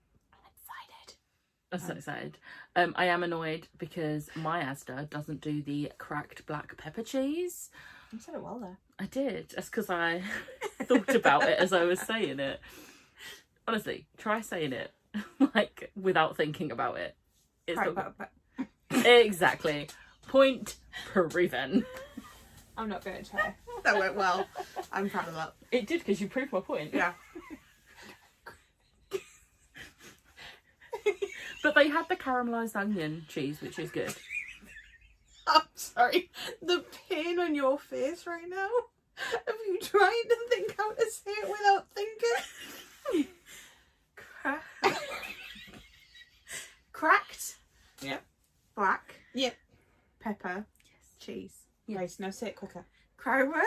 I'm so excited. I am annoyed because my Asda doesn't do the cracked black pepper cheese. You said it well there. I did. That's because I thought about it as I was saying it. Honestly, try saying it like without thinking about it. It's not exactly. Point proven. I'm not going to try. That went well. I'm proud of that. It did, because you proved my point. Yeah. But they had the caramelised onion cheese, which is good. I'm sorry. The pain on your face right now. Have you tried to think how to say it without thinking? Cracked. Yep. Black. Yep. Pepper. Yes. Cheese. Yes. Right, now say it quicker. Cromer.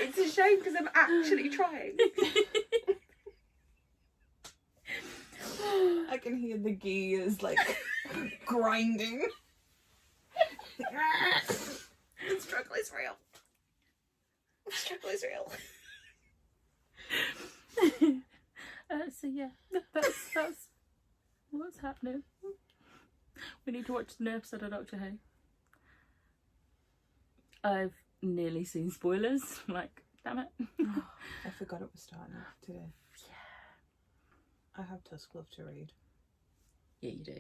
It's a shame because I'm actually trying. I can hear the gears like grinding. The struggle is real. The struggle is real. So yeah, that's what's happening. We need to watch the new episode of Doctor Who. I've nearly seen spoilers. Like, damn it. I forgot it was starting today. Yeah. I have Tusk Love to read. Yeah, you do.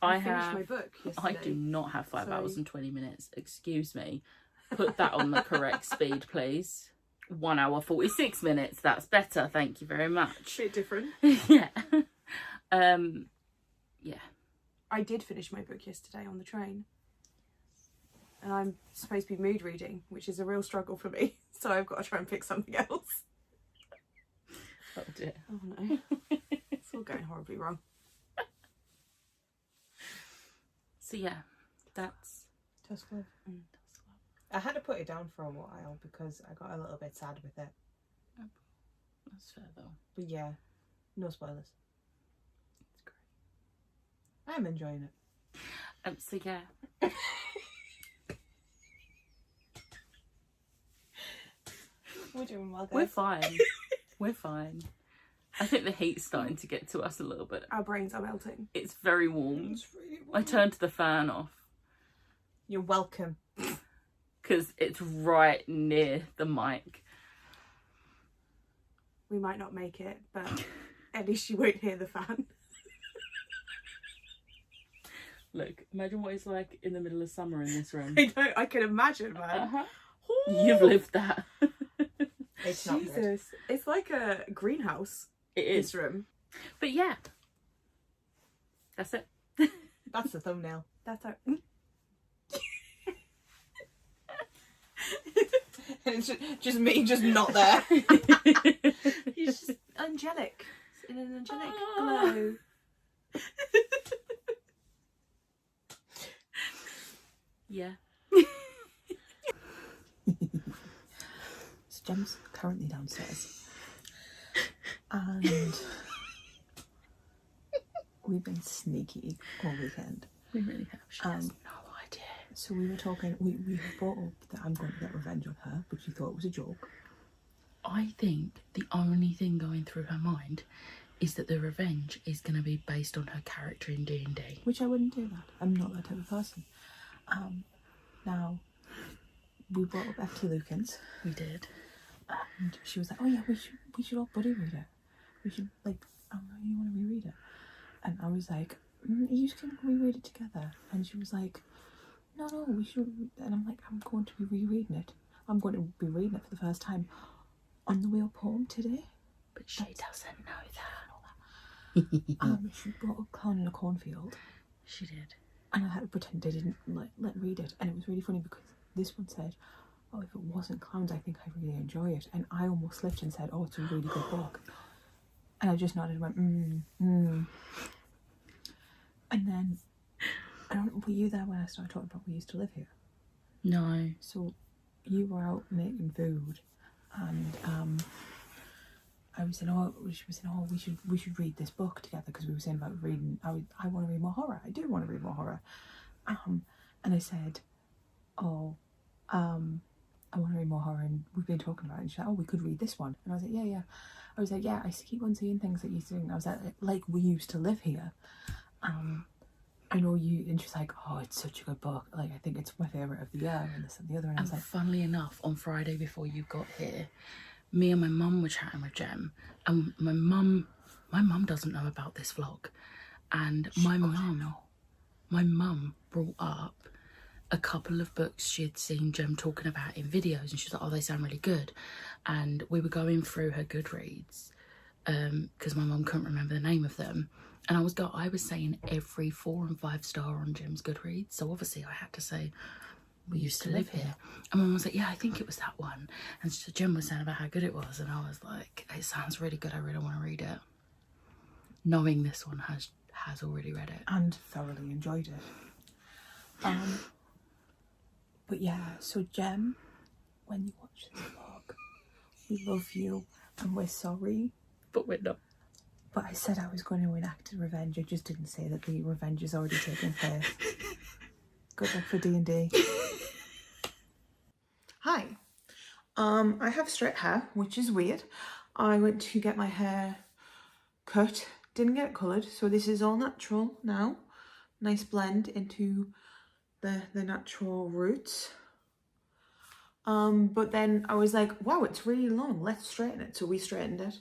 I finished my book yesterday. I do not have 5 Sorry. hours and 20 minutes. Excuse me. Put that on the correct speed, please. 1 hour 46 minutes. That's better. Thank you very much. Bit different. Yeah. Yeah. I did finish my book yesterday on the train. And I'm supposed to be mood reading, which is a real struggle for me. So I've got to try and pick something else. Oh dear. Oh no. It's all going horribly wrong. So yeah, that's Tusk Love. I had to put it down for a while because I got a little bit sad with it. that's fair though. But yeah, no spoilers. It's great. I'm enjoying it. So yeah. We're doing well, guys. We're fine. We're fine. I think the heat's starting to get to us a little bit. Our brains are melting. It's very warm. It's really I turned the fan off You're welcome. because it's right near the mic. We might not make it, but at least you won't hear the fan. Look, imagine what it's like in the middle of summer in this room. I can imagine, man. Uh-huh. You've lived that. It's not good. Jesus. It's like a greenhouse, It is. this room. But yeah. That's it. That's the thumbnail. That's our... And it's just me, just not there. He's just angelic. In an angelic glow. Yeah. So Gem's currently downstairs. And we've been sneaky all weekend. We really have. She has Um, no idea. So we were talking, we brought up that I'm going to get revenge on her, but she thought it was a joke. I think the only thing going through her mind is that the revenge is going to be based on her character in D&D. Which I wouldn't do that. I'm not that type of person. Now, we brought up F.T. Lukens, We did. and she was like, "Oh yeah, we should all buddy read it. We should like, I really want to reread it." And I was like, "You can reread it together." And she was like, "No, we should." And I'm like, "I'm going to be rereading it. I'm going to be reading it for the first time on the wheel poem today." But she doesn't know that. She brought up Clown in a Cornfield, She did. and I had to pretend I didn't let read it, and it was really funny because this one said, "Oh, if it wasn't clowns, I think I really enjoy it," and I almost slipped and said, "Oh, it's a really good book," and I just nodded and went, And then I don't know, were you there when I started talking about we used to live here? No. So you were out making food, and I was saying, we should read this book together because we were saying about reading. I want to read more horror. I do want to read more horror. And I said, I want to read more horror, and we've been talking about it. And she's like, "Oh, we could read this one." And I was like, yeah. I was like, "Yeah, I keep on seeing things that you do." And I was like we used to live here. I know you, and she's like, "Oh, it's such a good book. Like, I think it's my favourite of the year," and this and the other. And I was And like, funnily enough, on Friday before you got here, me and my mum were chatting with Gem, and my mum doesn't know about this vlog, and my mum brought up a couple of books she had seen Gem talking about in videos, and she's like, "Oh, they sound really good." And we were going through her Goodreads because my mum couldn't remember the name of them, And I was saying every 4 and 5 star on Jim's Goodreads, so obviously I had to say we used to live here. And Mum was like, yeah, I think it was that one. And so Jim was saying about how good it was, and I was like, it sounds really good, I really want to read it. Knowing this one has already read it. And thoroughly enjoyed it. But yeah, so Jem, when you watch this vlog, we love you and we're sorry. But we're not. But I said I was going to enact a revenge. I just didn't say that the revenge has already taken place. Good luck for D&D. Hi. I have straight hair, which is weird. I went to get my hair cut, didn't get it coloured, so this is all natural now. Nice blend into the natural roots. But then I was like, wow, it's really long, let's straighten it. So we straightened it.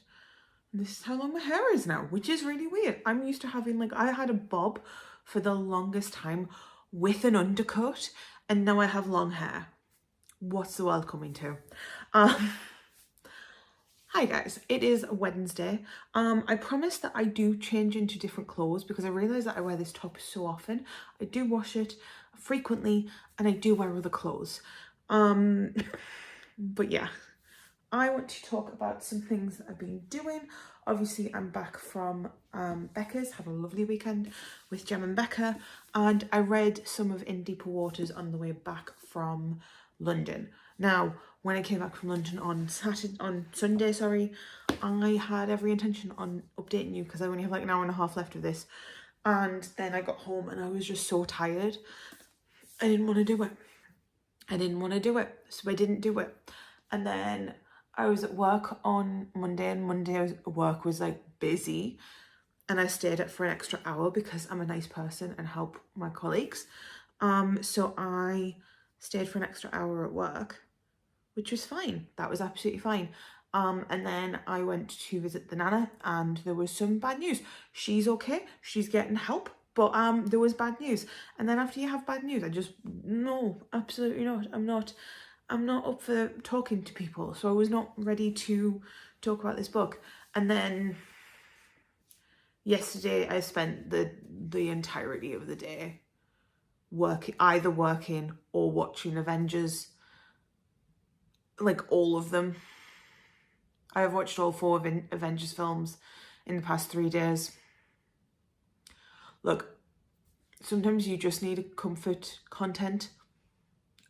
And this is how long my hair is now, which is really weird. I'm used to having, like, I had a bob for the longest time with an undercut, and now I have long hair. What's the world coming to? Hi guys, it is Wednesday. I promise that I do change into different clothes because I realise that I wear this top so often. I do wash it frequently and I do wear other clothes. But yeah, I want to talk about some things that I've been doing. Obviously, I'm back from Becca's, had a lovely weekend with Jem and Becca, and I read some of In Deeper Waters on the way back from London. Now, when I came back from London on Sunday, I had every intention on updating you because I only have like an hour and a half left of this. And then I got home and I was just so tired. I didn't want to do it. So I didn't do it. And then I was at work on Monday, and Monday work was like busy. And I stayed up for an extra hour because I'm a nice person and help my colleagues. So I stayed for an extra hour at work, which was fine. That was absolutely fine. And then I went to visit the Nana and there was some bad news. She's okay, she's getting help, but there was bad news. And then after you have bad news, no, absolutely not. I'm not up for talking to people. So I was not ready to talk about this book. And then yesterday I spent the entirety of the day either working or watching Avengers. Like all of them. I have watched all 4 Avengers films in the past 3 days. Look, sometimes you just need comfort content,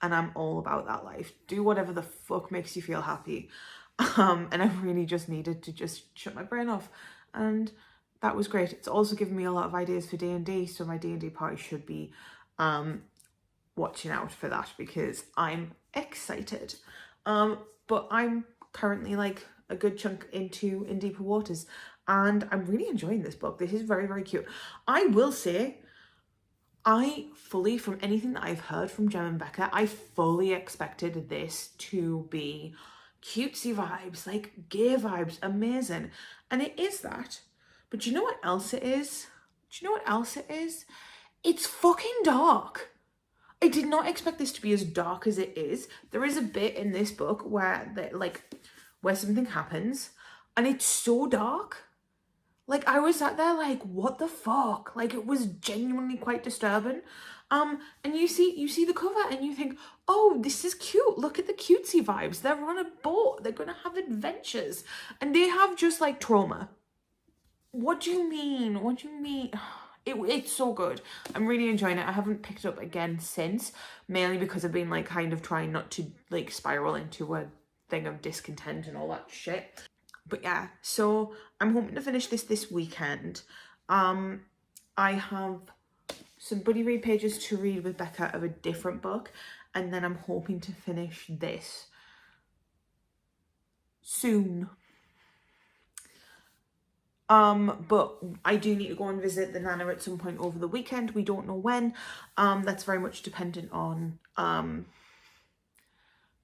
and I'm all about that life. Do whatever the fuck makes you feel happy. And I really just needed to just shut my brain off, and that was great. It's also given me a lot of ideas for D&D, so my D&D party should be watching out for that because I'm excited. But I'm currently like a good chunk into In Deeper Waters and I'm really enjoying this book. This is very, very cute. I will say, from anything that I've heard from Jem and Becca, I fully expected this to be cutesy vibes, like gay vibes, amazing. And it is that. But you know what else it is? It's fucking dark. I did not expect this to be as dark as it is. There is a bit in this book where something happens and it's so dark. Like I was sat there like, what the fuck? Like it was genuinely quite disturbing. And you see the cover and you think, oh, this is cute. Look at the cutesy vibes. They're on a boat. They're gonna have adventures. And they have just like trauma. What do you mean? It's so good. I'm really enjoying it. I haven't picked it up again since, mainly because I've been like kind of trying not to like spiral into a thing of discontent and all that shit. But yeah, so I'm hoping to finish this weekend. I have some buddy read pages to read with Becca of a different book, and then I'm hoping to finish this soon. But I do need to go and visit the Nana at some point over the weekend. We don't know when. That's very much dependent on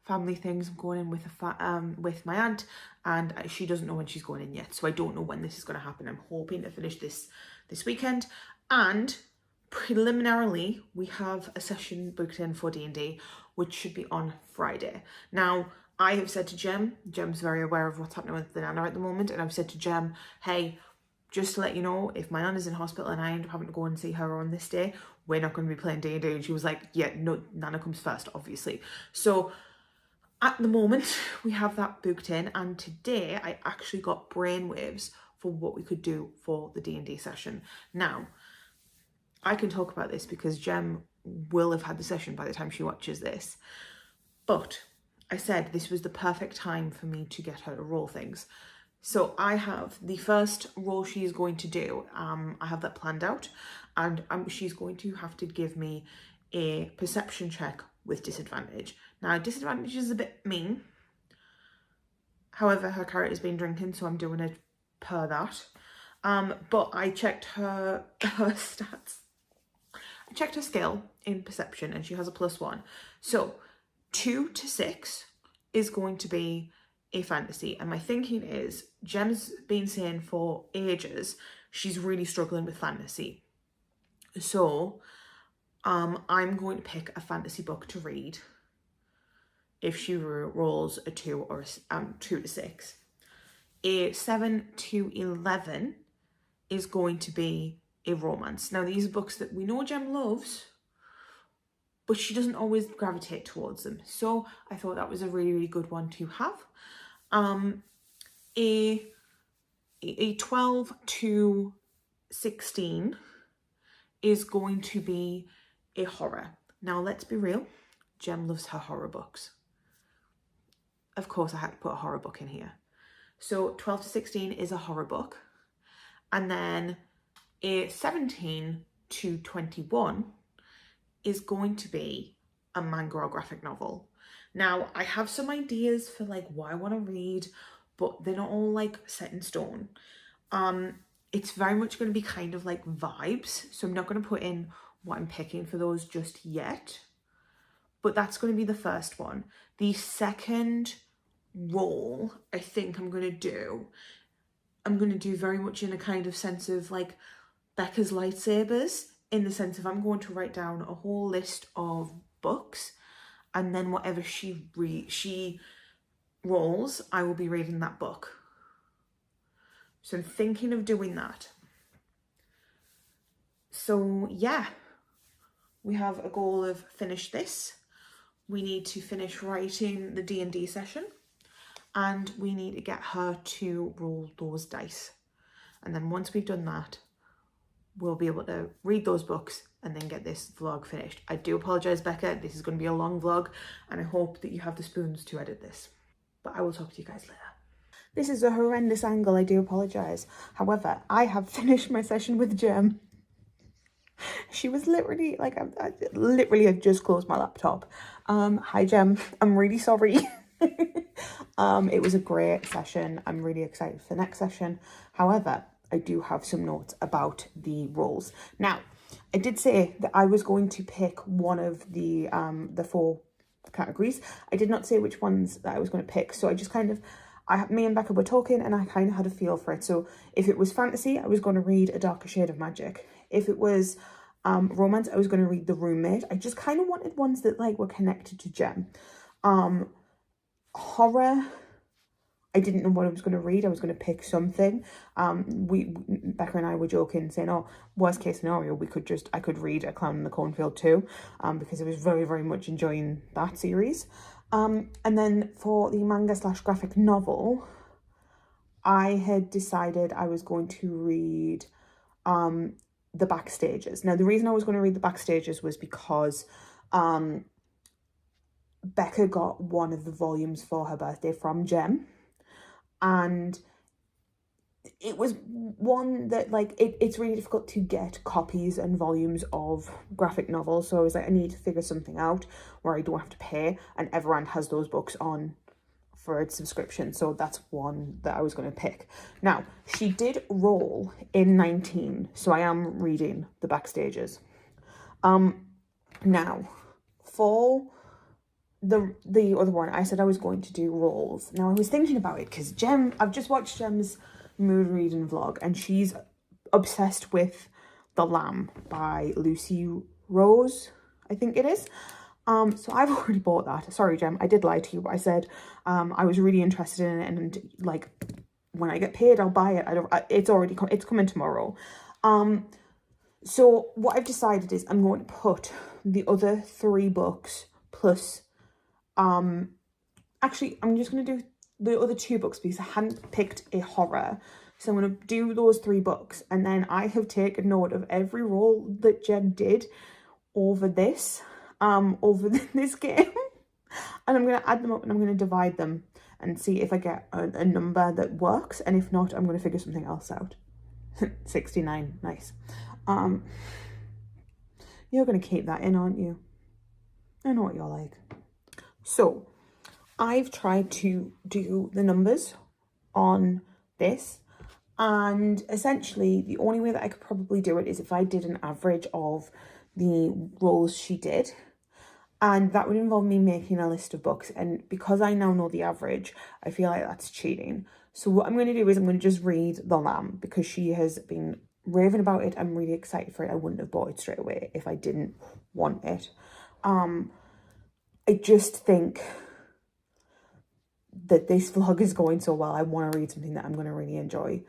family things. I'm going in with my aunt, and she doesn't know when she's going in yet, so I don't know when this is going to happen. I'm hoping to finish this weekend, and preliminarily we have a session booked in for D&D, which should be on Friday. Now, I have said to Jem's very aware of what's happening with the Nana at the moment, and I've said to Jem, hey, just to let you know, if my nan is in hospital and I end up having to go and see her on this day, we're not going to be playing D&D. And she was like, yeah, no, Nana comes first, obviously. So at the moment, we have that booked in. And today, I actually got brainwaves for what we could do for the D&D session. Now, I can talk about this because Jem will have had the session by the time she watches this. But I said this was the perfect time for me to get her to roll things. So I have the first roll she is going to do. I have that planned out, and she's going to have to give me a perception check with disadvantage. Now, disadvantage is a bit mean. However, her character's been drinking, so I'm doing it per that. But I checked her stats. I checked her skill in perception, and she has a +1. So 2 to 6 is going to be a fantasy, and my thinking is Jem's been saying for ages she's really struggling with fantasy, so I'm going to pick a fantasy book to read if she rolls a 2 or 2 to 6. A 7 to 11 is going to be a romance. Now, these are books that we know Jem loves, but she doesn't always gravitate towards them. So I thought that was a really, really good one to have. A 12 to 16 is going to be a horror. Now, let's be real. Jem loves her horror books. Of course, I had to put a horror book in here. So 12 to 16 is a horror book. And then a 17 to 21 is going to be a manga or graphic novel. Now, I have some ideas for like what I want to read, but they're not all like set in stone. It's very much going to be kind of like vibes, so I'm not going to put in what I'm picking for those just yet, but that's going to be the first one. The second roll I think I'm going to do very much in a kind of sense of like Becca's lightsabers, in the sense of I'm going to write down a whole list of books, and then whatever she rolls, I will be reading that book. So I'm thinking of doing that. So yeah, we have a goal of finish this. We need to finish writing the D&D session, and we need to get her to roll those dice. And then once we've done that, we'll be able to read those books and then get this vlog finished. I do apologise, Becca, this is going to be a long vlog, and I hope that you have the spoons to edit this. But I will talk to you guys later. This is a horrendous angle, I do apologise. However, I have finished my session with Jem. She was literally, like, I literally have just closed my laptop. Hi Jem, I'm really sorry. It was a great session. I'm really excited for the next session. However, I do have some notes about the roles. Now, I did say that I was going to pick one of the 4 categories. I did not say which ones that I was going to pick, so I just kind of, me and Becca were talking and I kind of had a feel for it. So if it was fantasy, I was going to read A Darker Shade of Magic. If it was romance, I was going to read The Roommate. I just kind of wanted ones that like were connected to Jem. Horror, I didn't know what I was going to read. I was going to pick something. Becca and I were joking, saying, oh, worst case scenario, I could read A Clown in the Cornfield too, because I was very, very much enjoying that series. And then for the manga/graphic novel, I had decided I was going to read The Backstages. Now, the reason I was going to read The Backstages was because Becca got one of the volumes for her birthday from Jem, and it was one that like it's really difficult to get copies and volumes of graphic novels, so I was like, I need to figure something out where I don't have to pay, and Everand has those books on for its subscription, so that's one that I was going to pick. Now, she did roll in 19, so I am reading The Backstages. Now, for the other one, I said I was going to do rolls. Now, I was thinking about it because I've just watched Jem's mood reading vlog, and she's obsessed with The Lamb by Lucy Rose, I think it is. So I've already bought that. Sorry, Jem, I did lie to you, but I said I was really interested in it, and like when I get paid, I'll buy it. It's already it's coming tomorrow. So what I've decided is I'm going to put the other 3 books plus, actually, I'm just going to do the other 2 books because I hadn't picked a horror. So I'm going to do those 3 books, and then I have taken note of every roll that Jem did over this, this game. And I'm going to add them up and I'm going to divide them and see if I get a number that works. And if not, I'm going to figure something else out. 69, nice. You're going to keep that in, aren't you? I know what you're like. So I've tried to do the numbers on this, and essentially the only way that I could probably do it is if I did an average of the rolls she did, and that would involve me making a list of books, and because I now know the average, I feel like that's cheating. So what I'm going to do is I'm going to just read The Lamb because she has been raving about it. I'm really excited for it. I wouldn't have bought it straight away if I didn't want it. I just think that this vlog is going so well. I want to read something that I'm going to really enjoy.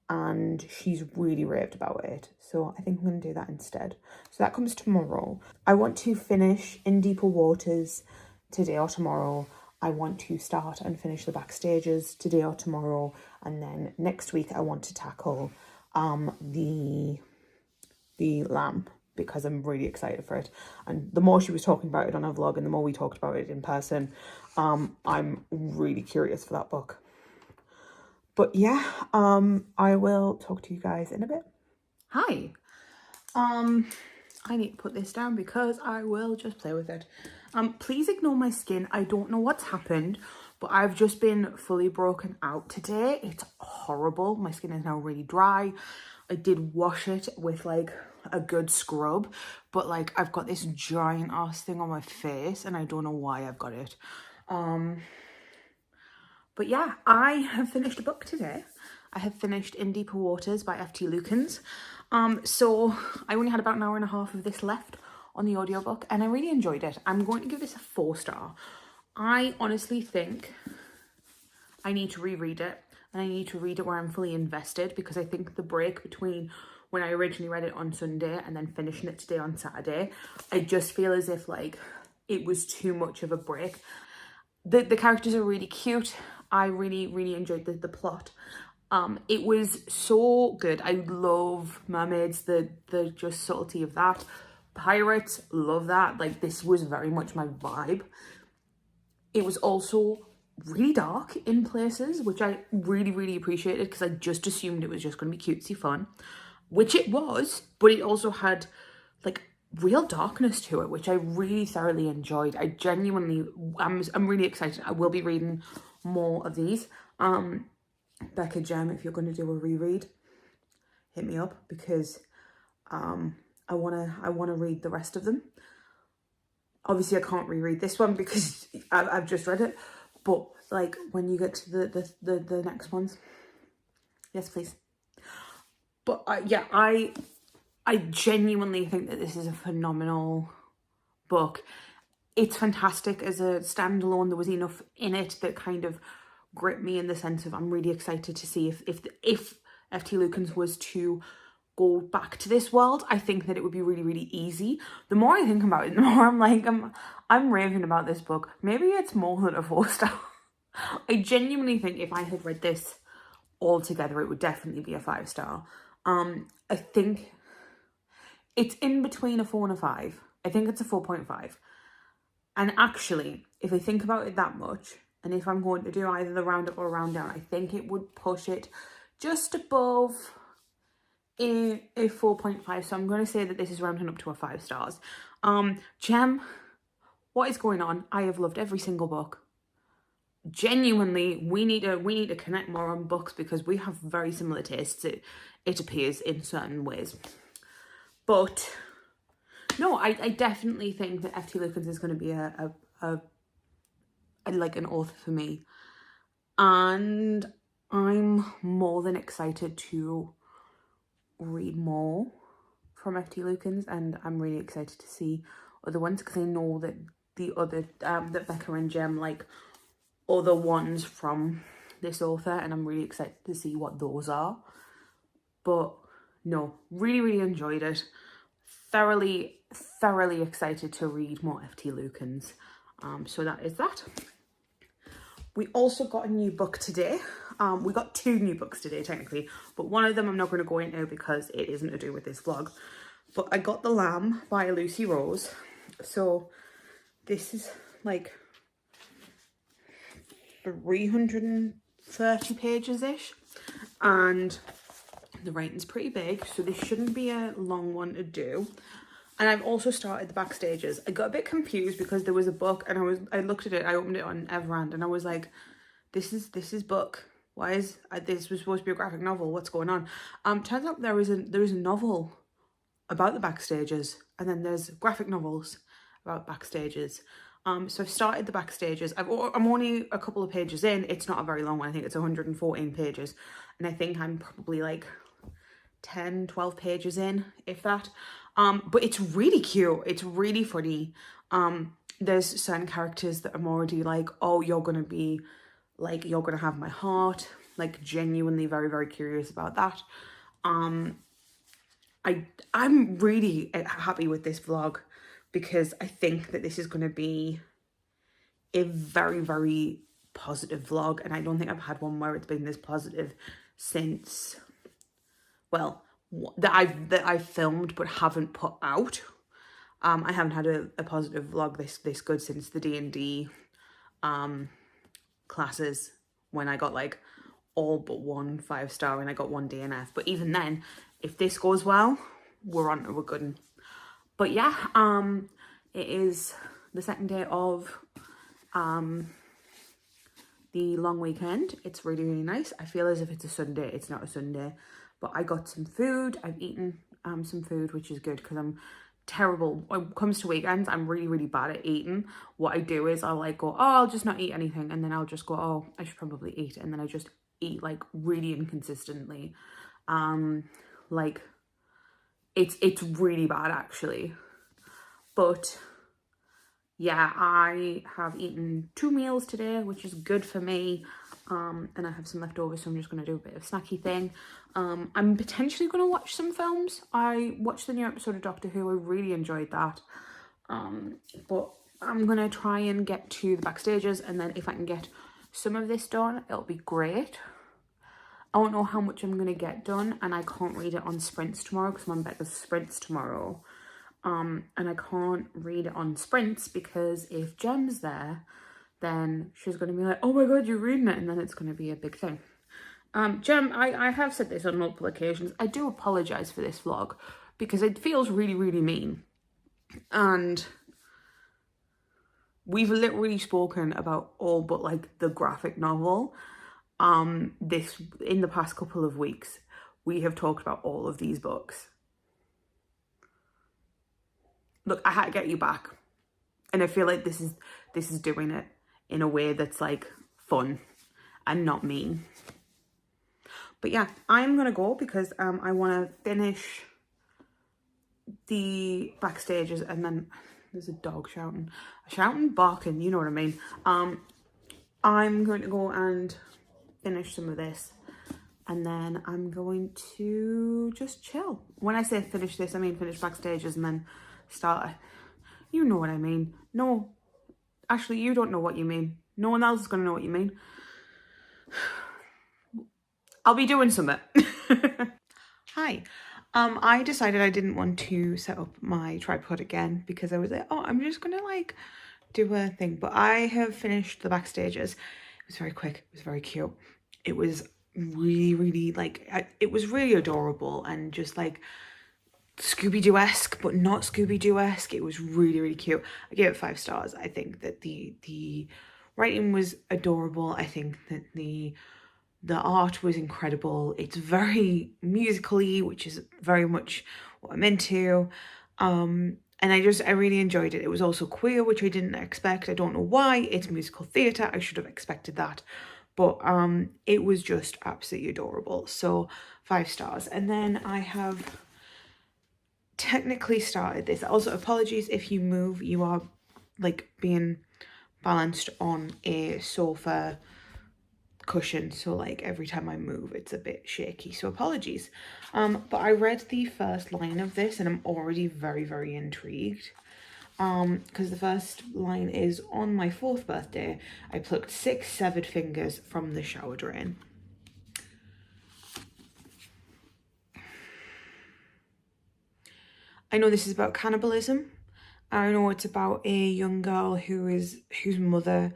And she's really raved about it. So I think I'm going to do that instead. So that comes tomorrow. I want to finish In Deeper Waters today or tomorrow. I want to start and finish the Backstages today or tomorrow. And then next week I want to tackle the Lamb because I'm really excited for it. And the more she was talking about it on her vlog and the more we talked about it in person, I'm really curious for that book. But yeah, I will talk to you guys in a bit. Hi. I need to put this down because I will just play with it. Please ignore my skin. I don't know what's happened, but I've just been fully broken out today. It's horrible. My skin is now really dry. I did wash it with like a good scrub, but like I've got this giant ass thing on my face and I don't know why I've got it. But yeah, I have finished a book today. I have finished In Deeper Waters by F.T. Lukens. So I only had about an hour and a half of this left on the audiobook and I really enjoyed it. I'm going to give this a 4-star. I honestly think I need to reread it, and I need to read it where I'm fully invested, because I think the break between when I originally read it on Sunday and then finishing it today on Saturday, I just feel as if like it was too much of a break. The characters are really cute. I really enjoyed the plot. It was so good. I love mermaids, the just subtlety of that. Pirates, love that. Like, this was very much my vibe. It was also really dark in places, which I really appreciated, because I just assumed it was just going to be cutesy fun, which it was, but it also had like real darkness to it, which I really thoroughly enjoyed. I genuinely, I'm really excited. I will be reading more of these. Becca, Jem, if you're going to do a reread, hit me up, because I wanna read the rest of them. Obviously I can't reread this one because I've just read it, but like when you get to the next ones, yes please. But yeah, I genuinely think that this is a phenomenal book. It's fantastic as a standalone. There was enough in it that kind of gripped me, in the sense of I'm really excited to see if F.T. Lukens was to go back to this world. I think that it would be really easy. The more I think about it, the more I'm like, I'm raving about this book. Maybe it's more than a 4-star. I genuinely think if I had read this all together, it would definitely be a 5-star. I think it's in between a 4 and a 5. I think it's a 4.5. And actually, if I think about it that much, and if I'm going to do either the round up or round down, I think it would push it just above a 4.5. So I'm going to say that this is rounding up to a 5 stars. Jem, what is going on? I have loved every single book. Genuinely, we need to connect more on books, because we have very similar tastes, it appears, in certain ways. But no, I definitely think that F.T. Lukens is going to be a like an author for me, and I'm more than excited to read more from F.T. Lukens, and I'm really excited to see other ones, because I know that the other that Becca and Jem like other ones from this author, and I'm really excited to see what those are. But no, really enjoyed it. Thoroughly excited to read more F.T. Lukens. So that is that. We also got a new book today. We got 2 new books today technically, but one of them I'm not going to go into because it isn't to do with this vlog. But I got The Lamb by Lucy Rose. So this is like 330 pages-ish, and the writing's pretty big, so this shouldn't be a long one to do. And I've also started the Backstages. I got a bit confused because there was a book, and I looked at it, I opened it on Everand, and I was like, this is book. Why is this was supposed to be a graphic novel? What's going on? Turns out there is a novel about the Backstages, and then there's graphic novels about Backstages. So I've started the Backstages. I'm only a couple of pages in. It's not a very long one. I think it's 114 pages, and I think I'm probably like 10-12 pages in, if that. But it's really cute. It's really funny. There's certain characters that I'm already like, oh, you're gonna be like, you're gonna have my heart. Like, genuinely very curious about that. I'm really happy with this vlog, because I think that this is going to be a very positive vlog, and I don't think I've had one where it's been this positive since, well, that I've filmed but haven't put out. I haven't had a positive vlog this good since the D&D classes, when I got like all but 1 5-star and I got 1 DNF. But even then, if this goes well, we're on to a good one. But yeah, it is the second day of the long weekend. It's really nice. I feel as if it's a Sunday. It's not a Sunday, but I got some food. I've eaten some food, which is good, because I'm terrible when it comes to weekends. I'm really bad at eating. What I do is I'll like go, oh, I'll just not eat anything, and then I'll just go, oh, I should probably eat, and then I just eat like really inconsistently. Like it's really bad actually. But yeah, I have eaten 2 meals today, which is good for me. And I have some left over, so I'm just going to do a bit of snacky thing. I'm potentially going to watch some films. I watched the new episode of Doctor Who. I really enjoyed that. But I'm going to try and get to the Backstages, and then if I can get some of this done, it'll be great. I don't know how much I'm going to get done, and I can't read it on sprints tomorrow because I'm on Becca's sprints tomorrow. And I can't read it on sprints because if Gem's there, then she's going to be like, oh my god, you're reading it, and then it's going to be a big thing. Gem, I have said this on multiple occasions. I do apologise for this vlog because it feels really mean. And we've literally spoken about all but like the graphic novel. In the past couple of weeks, we have talked about all of these books. Look, I had to get you back, and I feel like this is doing it in a way that's like fun and not mean. But yeah, I'm gonna go because I want to finish the Backstages, and then there's a dog shouting, barking, you know what I mean. I'm going to go and finish some of this, and then I'm going to just chill. When I say finish this, I mean finish Backstages and then start, you know what I mean. No, actually, you don't know what you mean. No one else is going to know what you mean. I'll be doing something. Hi. I decided I didn't want to set up my tripod again because I was like, oh, I'm just going to like do a thing. But I have finished the Backstages. It was very quick. It was very cute. It was really like, it was really adorable and just like Scooby-Doo-esque, but not Scooby-Doo-esque. It was really cute. I gave it 5 stars. I think that the writing was adorable. I think that the art was incredible. It's very musically, which is very much what I'm into. And I really enjoyed it. It was also queer, which I didn't expect. I don't know why. It's musical theatre. I should have expected that. But it was just absolutely adorable. So 5 stars. And then I have technically started this. Also, apologies if you move. You are like being balanced on a sofa cushion, so like every time I move it's a bit shaky, so apologies. But I read the first line of this and I'm already very intrigued. Because the first line is, on my 4th birthday I plucked 6 severed fingers from the shower drain. I know this is about cannibalism. I know it's about a young girl whose mother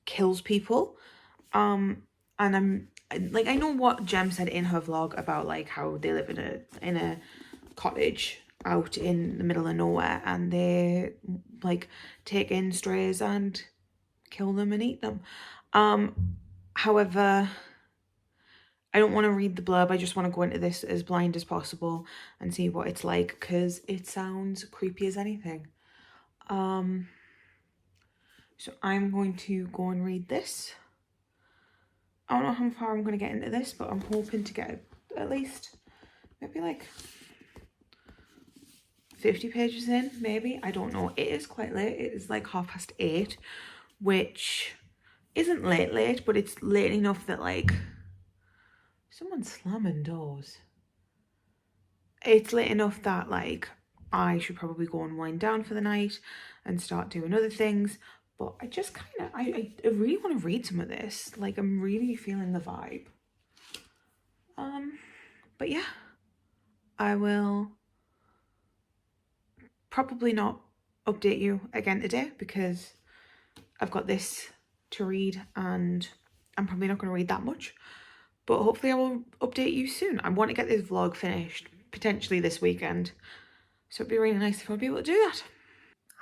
kills people. And I'm like, I know what Jem said in her vlog about like how they live in a cottage out in the middle of nowhere, and they like take in strays and kill them and eat them. However, I don't want to read the blurb. I just want to go into this as blind as possible and see what it's like, because it sounds creepy as anything. So I'm going to go and read this. I don't know how far I'm going to get into this, but I'm hoping to get at least maybe like 50 pages in, maybe. I don't know. It is quite late. It is like 8:30, which isn't late, but it's late enough that like someone's slamming doors. It's late enough that like I should probably go and wind down for the night and start doing other things. But I just kind of, I really want to read some of this. Like, I'm really feeling the vibe. But yeah, I will probably not update you again today because I've got this to read and I'm probably not going to read that much. But hopefully I will update you soon. I want to get this vlog finished potentially this weekend. So it'd be really nice if I'd be able to do that.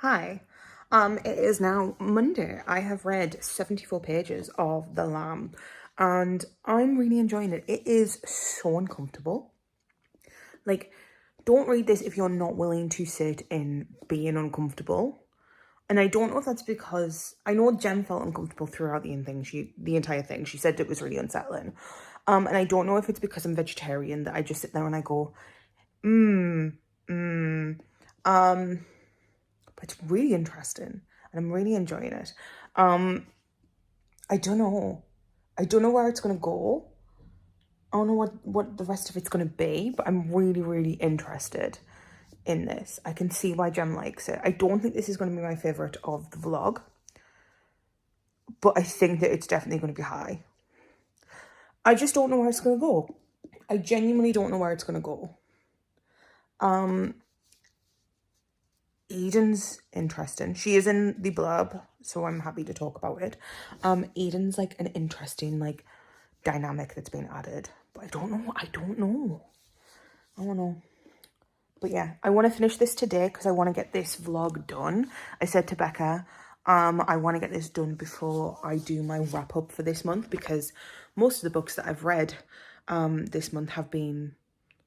Hi. It is now Monday. I have read 74 pages of The Lamb and I'm really enjoying it. It is so uncomfortable. Like, don't read this if you're not willing to sit in being uncomfortable. And I don't know if that's because, I know Jem felt uncomfortable throughout the entire thing. She said it was really unsettling. And I don't know if it's because I'm vegetarian that I just sit there and I go, but it's really interesting and I'm really enjoying it. I don't know where it's gonna go. I don't know what the rest of it's gonna be, but I'm really interested in this. I can see why Jem likes it. I don't think this is gonna be my favorite of the vlog, but I think that it's definitely gonna be high. I just don't know where it's gonna go. I genuinely don't know where it's gonna go. Eden's interesting. She is in the blurb, so I'm happy to talk about it. Eden's like an interesting like dynamic that's been added, but I don't know. But yeah, I want to finish this today because I want to get this vlog done. I said to Becca, I want to get this done before I do my wrap up for this month, because most of the books that I've read this month have been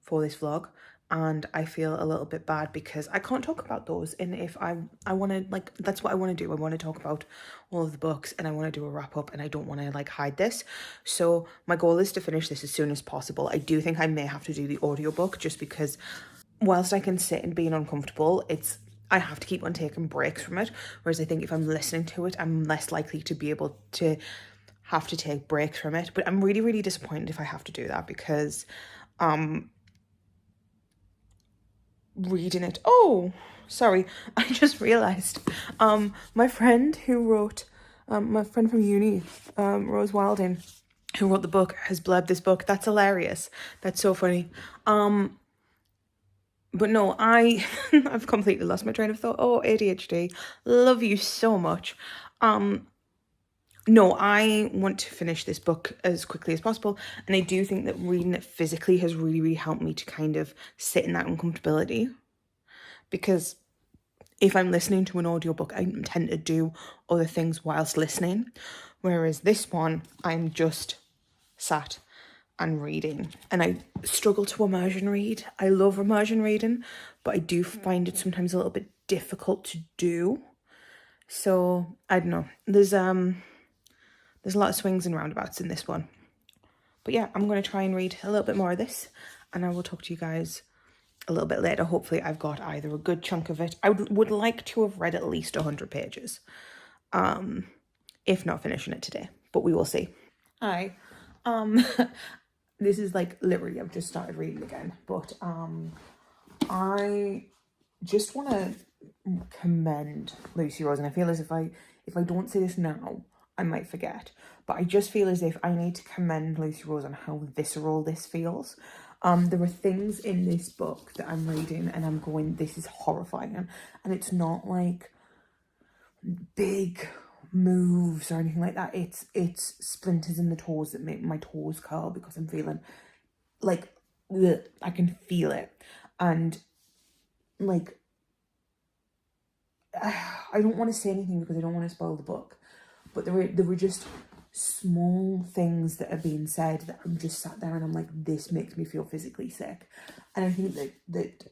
for this vlog. And I feel a little bit bad because I can't talk about those. And if I want to, like, that's what I want to do. I want to talk about all of the books and I want to do a wrap up and I don't want to like hide this. So my goal is to finish this as soon as possible. I do think I may have to do the audiobook just because whilst I can sit and being uncomfortable, I have to keep on taking breaks from it. Whereas I think if I'm listening to it, I'm less likely to be able to have to take breaks from it. But I'm really disappointed if I have to do that because reading it. Oh, sorry. I just realised my friend who wrote, my friend from uni, Rose Wilding, who wrote the book, has blurbed this book. That's hilarious. That's so funny. But no, I've completely lost my train of thought. Oh, ADHD. Love you so much. No, I want to finish this book as quickly as possible. And I do think that reading it physically has really helped me to kind of sit in that uncomfortability. Because if I'm listening to an audiobook, I tend to do other things whilst listening. Whereas this one, I'm just sat and reading. And I struggle to immersion read. I love immersion reading, but I do find it sometimes a little bit difficult to do. So, I don't know. There's a lot of swings and roundabouts in this one. But yeah, I'm going to try and read a little bit more of this and I will talk to you guys a little bit later. Hopefully I've got either a good chunk of it. I would like to have read at least 100 pages. if not finishing it today, but we will see. Hi, this is like literally, I've just started reading again, but I just want to commend Lucy Rose, and I feel as if I don't say this now, I might forget, but I just feel as if I need to commend Lucy Rose on how visceral this feels. There are things in this book that I'm reading and I'm going, this is horrifying, and it's not like big moves or anything like that. It's splinters in the toes that make my toes curl because I'm feeling like, ugh, I can feel it, and like, I don't want to say anything because I don't want to spoil the book, but there were just small things that are being said that I'm just sat there and I'm like, this makes me feel physically sick. And I think that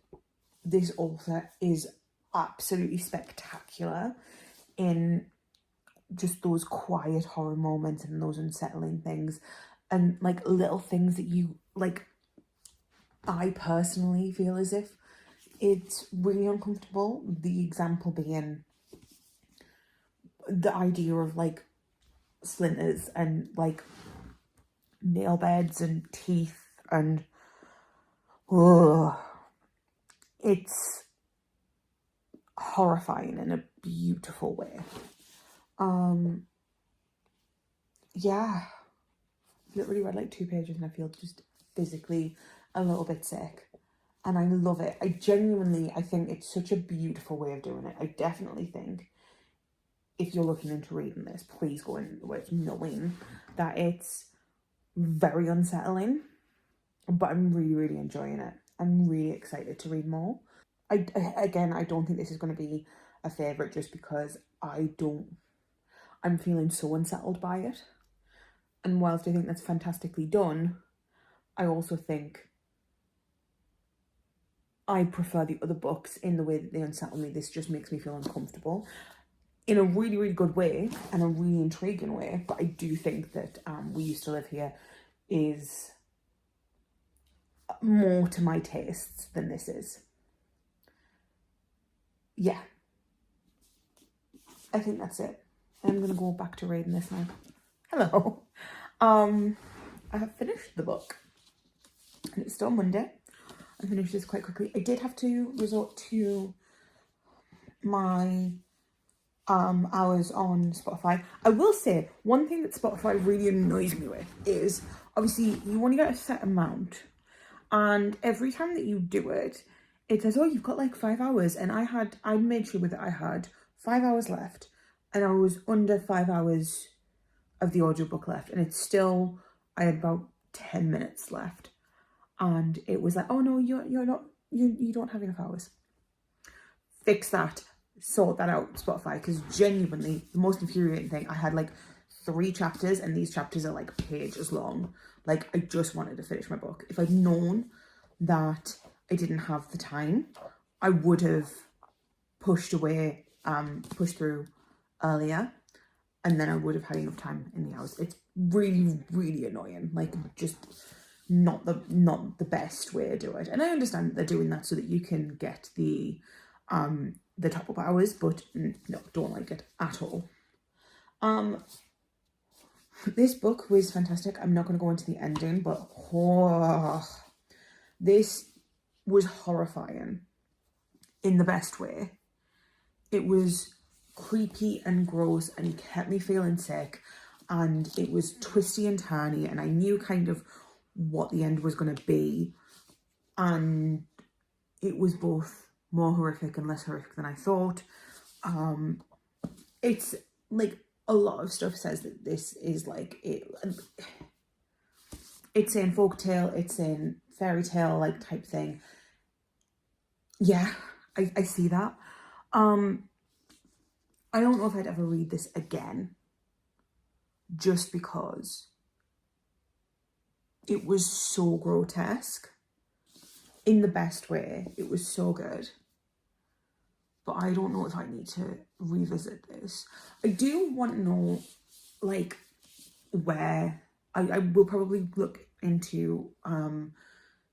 this author is absolutely spectacular in just those quiet horror moments and those unsettling things, and like little things that you like. I personally feel as if it's really uncomfortable. The example being the idea of like splinters and like nail beds and teeth, and it's horrifying in a beautiful way. Yeah, literally read like 2 pages and I feel just physically a little bit sick, and I love it. I think it's such a beautiful way of doing it. I definitely think if you're looking into reading this, please go in with knowing that it's very unsettling, but I'm really, really enjoying it. I'm really excited to read more. I don't think this is going to be a favourite just because I'm feeling so unsettled by it. And whilst I think that's fantastically done, I also think I prefer the other books in the way that they unsettle me. This just makes me feel uncomfortable in a really, really good way and a really intriguing way. But I do think that We Used to Live Here is more to my tastes than this is. Yeah. I think that's it. I'm going to go back to reading this now. Hello. I have finished the book. And it's still Monday. I finished this quite quickly. I did have to resort to my hours on Spotify. I will say, one thing that Spotify really annoys me with is, obviously, you only get a set amount. And every time that you do it, it says, oh, you've got like 5 hours. And I made sure that I had 5 hours left. And I was under 5 hours of the audiobook left. And it's still, I had about 10 minutes left. And it was like, oh no, you don't have enough hours. Fix that, sort that out, Spotify, because genuinely, the most infuriating thing, I had like 3 chapters, and these chapters are like pages long. Like, I just wanted to finish my book. If I'd known that I didn't have the time, I would have pushed through earlier, and then I would have had enough time in the hours. It's really, really annoying. Like, just not the best way to do it. And I understand that they're doing that so that you can get the top up hours, but no, don't like it at all. This book was fantastic. I'm not going to go into the ending, but this was horrifying in the best way. It was creepy and gross and kept me feeling sick, and it was twisty and turny, and I knew kind of what the end was going to be, and it was both more horrific and less horrific than I thought. It's like, a lot of stuff says that this is like it's in folktale, it's in fairy tale like type thing. Yeah, I see that. I don't know if I'd ever read this again, just because it was so grotesque in the best way. It was so good. But I don't know if I need to revisit this. I do want to know, like, where I will probably look into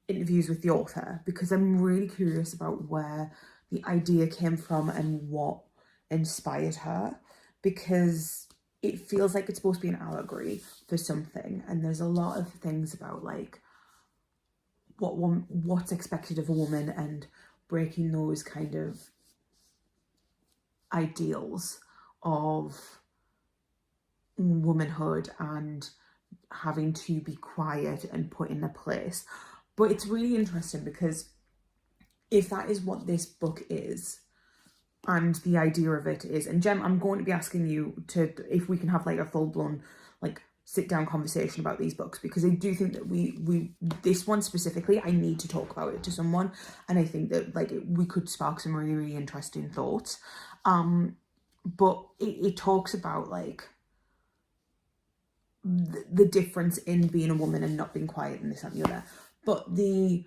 interviews with the author, because I'm really curious about where the idea came from and what inspired her, because it feels like it's supposed to be an allegory for something, and there's a lot of things about like what's expected of a woman and breaking those kind of ideals of womanhood and having to be quiet and put in a place. But it's really interesting because if that is what this book is, and the idea of it is, and Jem, I'm going to be asking you to, if we can have like a full-blown like sit down conversation about these books, because I do think that we this one specifically, I need to talk about it to someone, and I think that like we could spark some really, really interesting thoughts. But it talks about like the difference in being a woman and not being quiet and this and the other. But the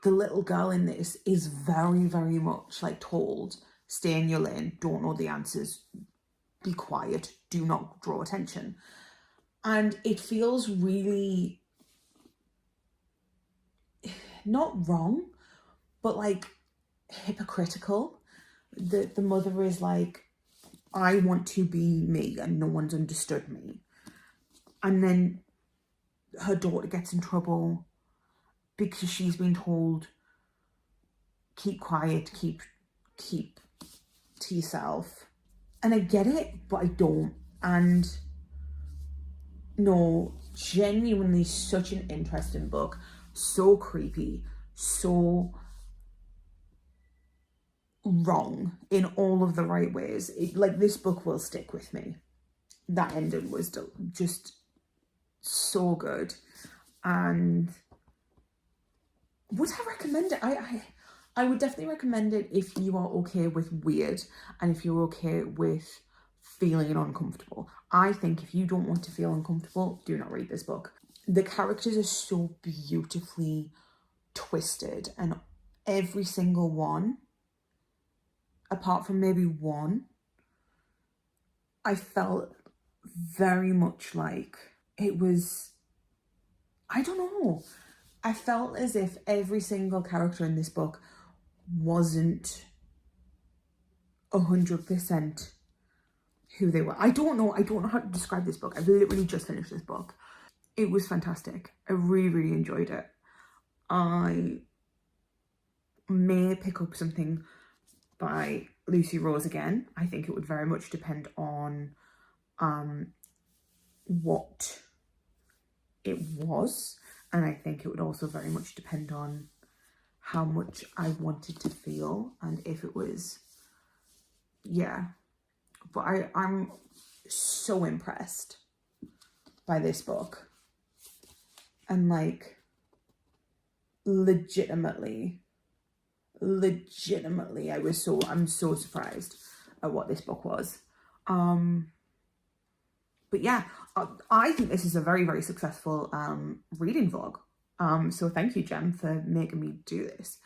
little girl in this is very, very much like told, stay in your lane, don't know the answers, be quiet, do not draw attention. And it feels really not wrong, but like hypocritical. The mother is like, I want to be me and no one's understood me. And then her daughter gets in trouble because she's been told, keep quiet, keep to yourself. And I get it, but I don't. And no, genuinely such an interesting book. So creepy, so wrong in all of the right ways. Like, this book will stick with me. That ending was just so good. And would I recommend it? I would definitely recommend it if you are okay with weird and if you're okay with feeling uncomfortable. I think if you don't want to feel uncomfortable, do not read this book. The characters are so beautifully twisted, and every single one, apart from maybe one, I felt very much like it was, I don't know, I felt as if every single character in this book wasn't 100% who they were. I don't know how to describe this book. I've literally just finished this book. It was fantastic. I really, really enjoyed it. I may pick up something by Lucy Rose again. I think it would very much depend on what it was, and I think it would also very much depend on how much I wanted to feel and if it was, yeah. But I'm so impressed by this book, and like legitimately I'm so surprised at what this book was. But yeah, I think this is a very, very successful reading vlog. So thank you, Jem, for making me do this.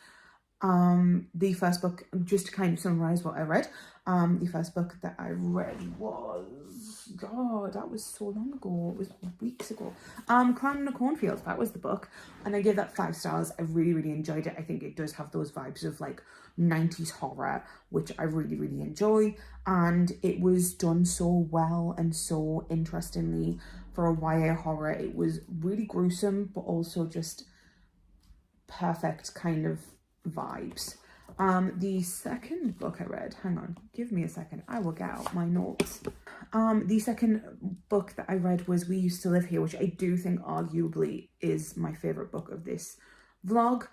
The first book, just to kind of summarize what I read, the first book that I read was, God, that was so long ago, it was weeks ago. Clown in a Cornfield, that was the book, and I gave that 5 stars. I really, really enjoyed it. I think it does have those vibes of like 90s horror, which I really, really enjoy, and it was done so well and so interestingly for a YA horror. It was really gruesome, but also just perfect kind of vibes. The second book I read, hang on, give me a second, I will get out my notes. The second book that I read was We Used to Live Here, which I do think arguably is my favorite book of this vlog.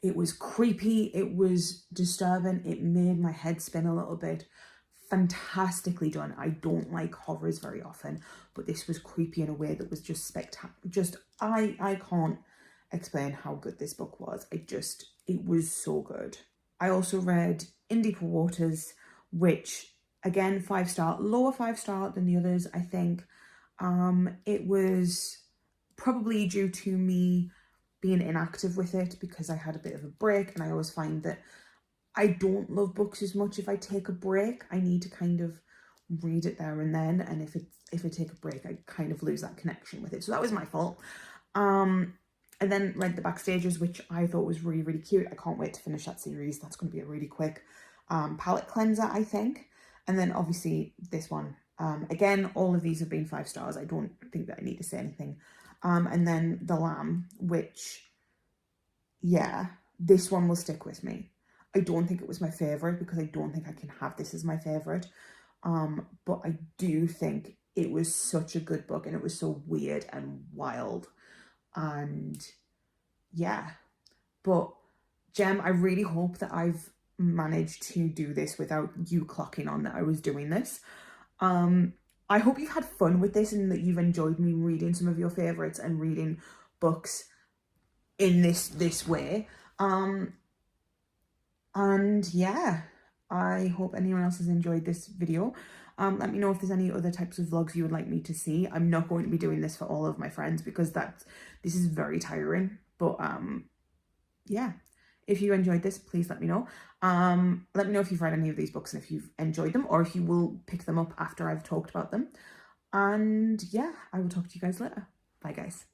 It was creepy, it was disturbing, it made my head spin a little bit. Fantastically done. I don't like horrors very often, but this was creepy in a way that was just spectacular. I can't explain how good this book was. It was so good. I also read In Deeper Waters, which again, 5 star, lower 5 star than the others, I think. It was probably due to me being inactive with it because I had a bit of a break, and I always find that I don't love books as much if I take a break. I need to kind of read it there and then, and if I take a break, I kind of lose that connection with it. So that was my fault. And then read The Backstages, which I thought was really, really cute. I can't wait to finish that series. That's going to be a really quick palette cleanser, I think. And then obviously this one. Again, all of these have been 5 stars. I don't think that I need to say anything. And then The Lamb, which, yeah, this one will stick with me. I don't think it was my favourite because I don't think I can have this as my favourite. But I do think it was such a good book and it was so weird and wild. And yeah, but Jem, I really hope that I've managed to do this without you clocking on that I was doing this. I hope you've had fun with this and that you've enjoyed me reading some of your favourites and reading books in this way. And yeah, I hope anyone else has enjoyed this video. Let me know if there's any other types of vlogs you would like me to see. I'm not going to be doing this for all of my friends because this is very tiring. But yeah, if you enjoyed this, please let me know. Let me know if you've read any of these books and if you've enjoyed them or if you will pick them up after I've talked about them. And yeah, I will talk to you guys later. Bye guys.